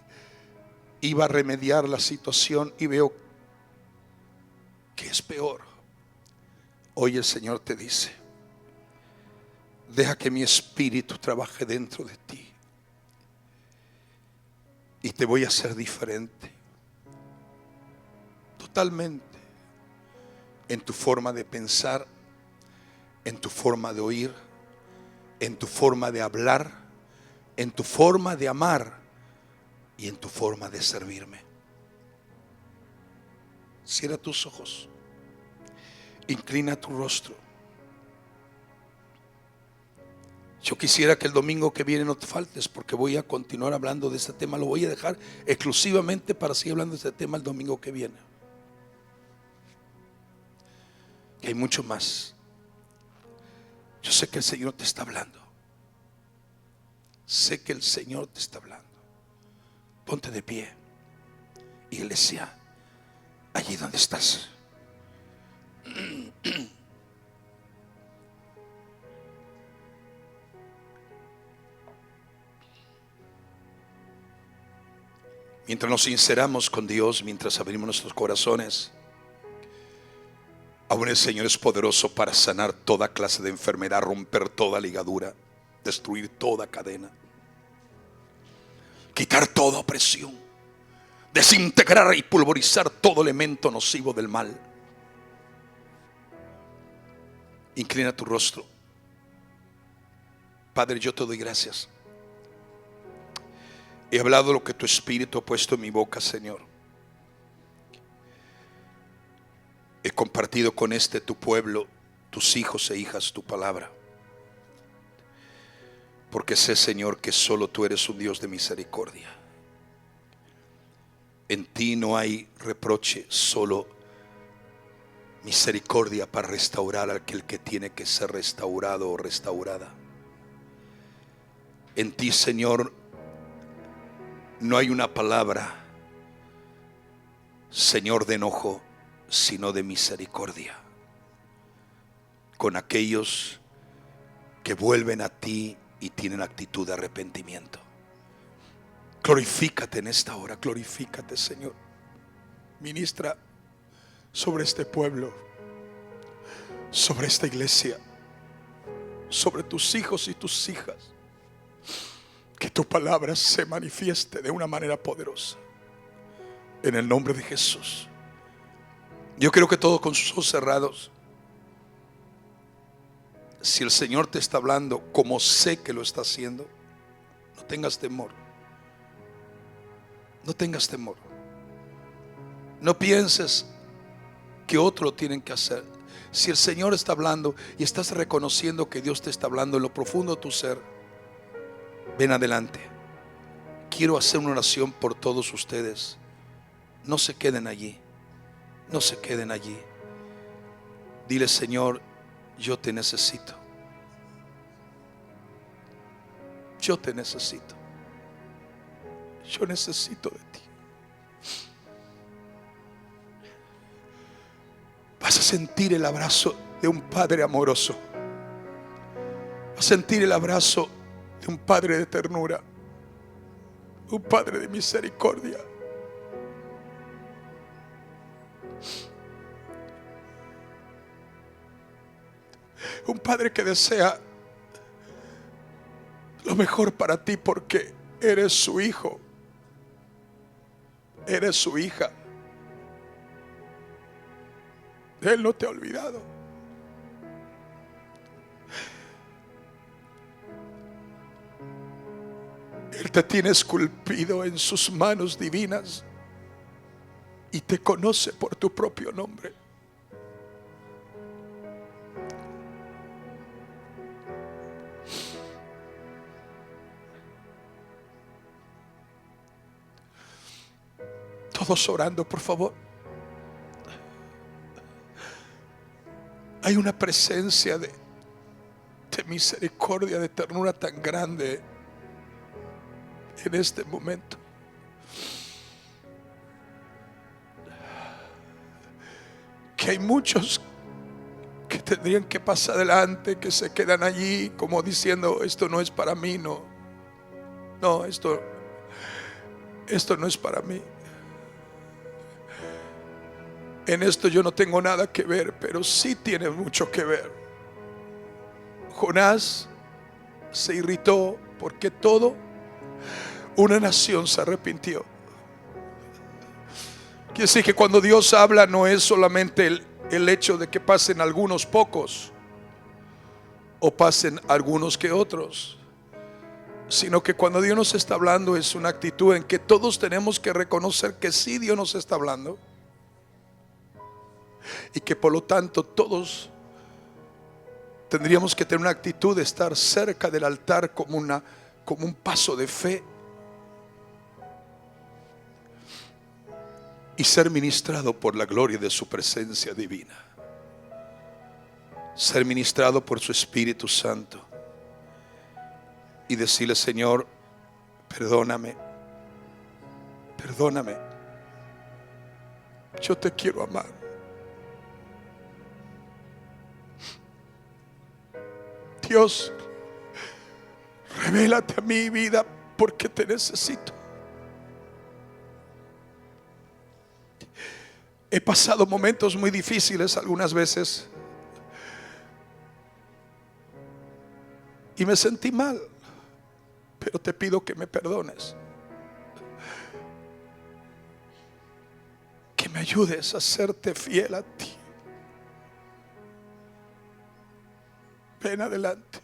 Speaker 1: iba a remediar la situación, y veo que es peor. Hoy el Señor te dice: deja que mi espíritu trabaje dentro de ti y te voy a hacer diferente, totalmente, en tu forma de pensar, en tu forma de oír, en tu forma de hablar, en tu forma de amar y en tu forma de servirme. Cierra tus ojos, inclina tu rostro. Yo quisiera que el domingo que viene no te faltes, porque voy a continuar hablando de este tema. Lo voy a dejar exclusivamente para seguir hablando de este tema el domingo que viene. Que hay mucho más. Yo sé que el Señor te está hablando. Sé que el Señor te está hablando. Ponte de pie, iglesia, allí donde estás. Mientras nos sinceramos con Dios, mientras abrimos nuestros corazones, aún el Señor es poderoso para sanar toda clase de enfermedad, romper toda ligadura, destruir toda cadena, quitar toda opresión, desintegrar y pulverizar todo elemento nocivo del mal. Inclina tu rostro. Padre, yo te doy gracias. He hablado lo que tu Espíritu ha puesto en mi boca, Señor. He compartido con tu pueblo, tus hijos e hijas, tu palabra. Porque sé, Señor, que solo tú eres un Dios de misericordia. En ti no hay reproche, solo misericordia para restaurar a aquel que tiene que ser restaurado o restaurada. En ti, Señor, no hay una palabra, Señor, de enojo, sino de misericordia con aquellos que vuelven a ti y tienen actitud de arrepentimiento. Glorifícate en esta hora, glorifícate, Señor. Ministra sobre este pueblo, sobre esta iglesia, sobre tus hijos y tus hijas. Que tu palabra se manifieste de una manera poderosa, en el nombre de Jesús. Yo creo que todos con sus ojos cerrados, si el Señor te está hablando, como sé que lo está haciendo, no tengas temor. No tengas temor. No pienses que otro lo tienen que hacer. Si el Señor está hablando y estás reconociendo que Dios te está hablando en lo profundo de tu ser, ven adelante. Quiero hacer una oración por todos ustedes. No se queden allí. No se queden allí. Dile: Señor, yo te necesito. Yo te necesito. Yo necesito de ti. Vas a sentir el abrazo de un Padre amoroso. Vas a sentir el abrazo de un Padre de ternura, un Padre de misericordia. Un Padre que desea lo mejor para ti, porque eres su hijo, eres su hija. Él no te ha olvidado. Él te tiene esculpido en sus manos divinas y te conoce por tu propio nombre. Todos orando, por favor. Hay una presencia de misericordia, de ternura tan grande en este momento. Que hay muchos que tendrían que pasar adelante, que se quedan allí como diciendo: esto no es para mí, no. no, esto no es para mí. En esto yo no tengo nada que ver, pero sí tiene mucho que ver. Jonás se irritó porque una nación se arrepintió. Quiere decir que cuando Dios habla no es solamente el hecho de que pasen algunos pocos o pasen algunos que otros, sino que cuando Dios nos está hablando es una actitud en que todos tenemos que reconocer que sí, Dios nos está hablando, y que por lo tanto todos tendríamos que tener una actitud de estar cerca del altar como un paso de fe y ser ministrado por la gloria de su presencia divina, ser ministrado por su Espíritu Santo y decirle: Señor, perdóname, yo te quiero amar. Dios, revélate a mi vida porque te necesito. He pasado momentos muy difíciles algunas veces y me sentí mal, pero te pido que me perdones, que me ayudes a serte fiel a ti. Ven adelante.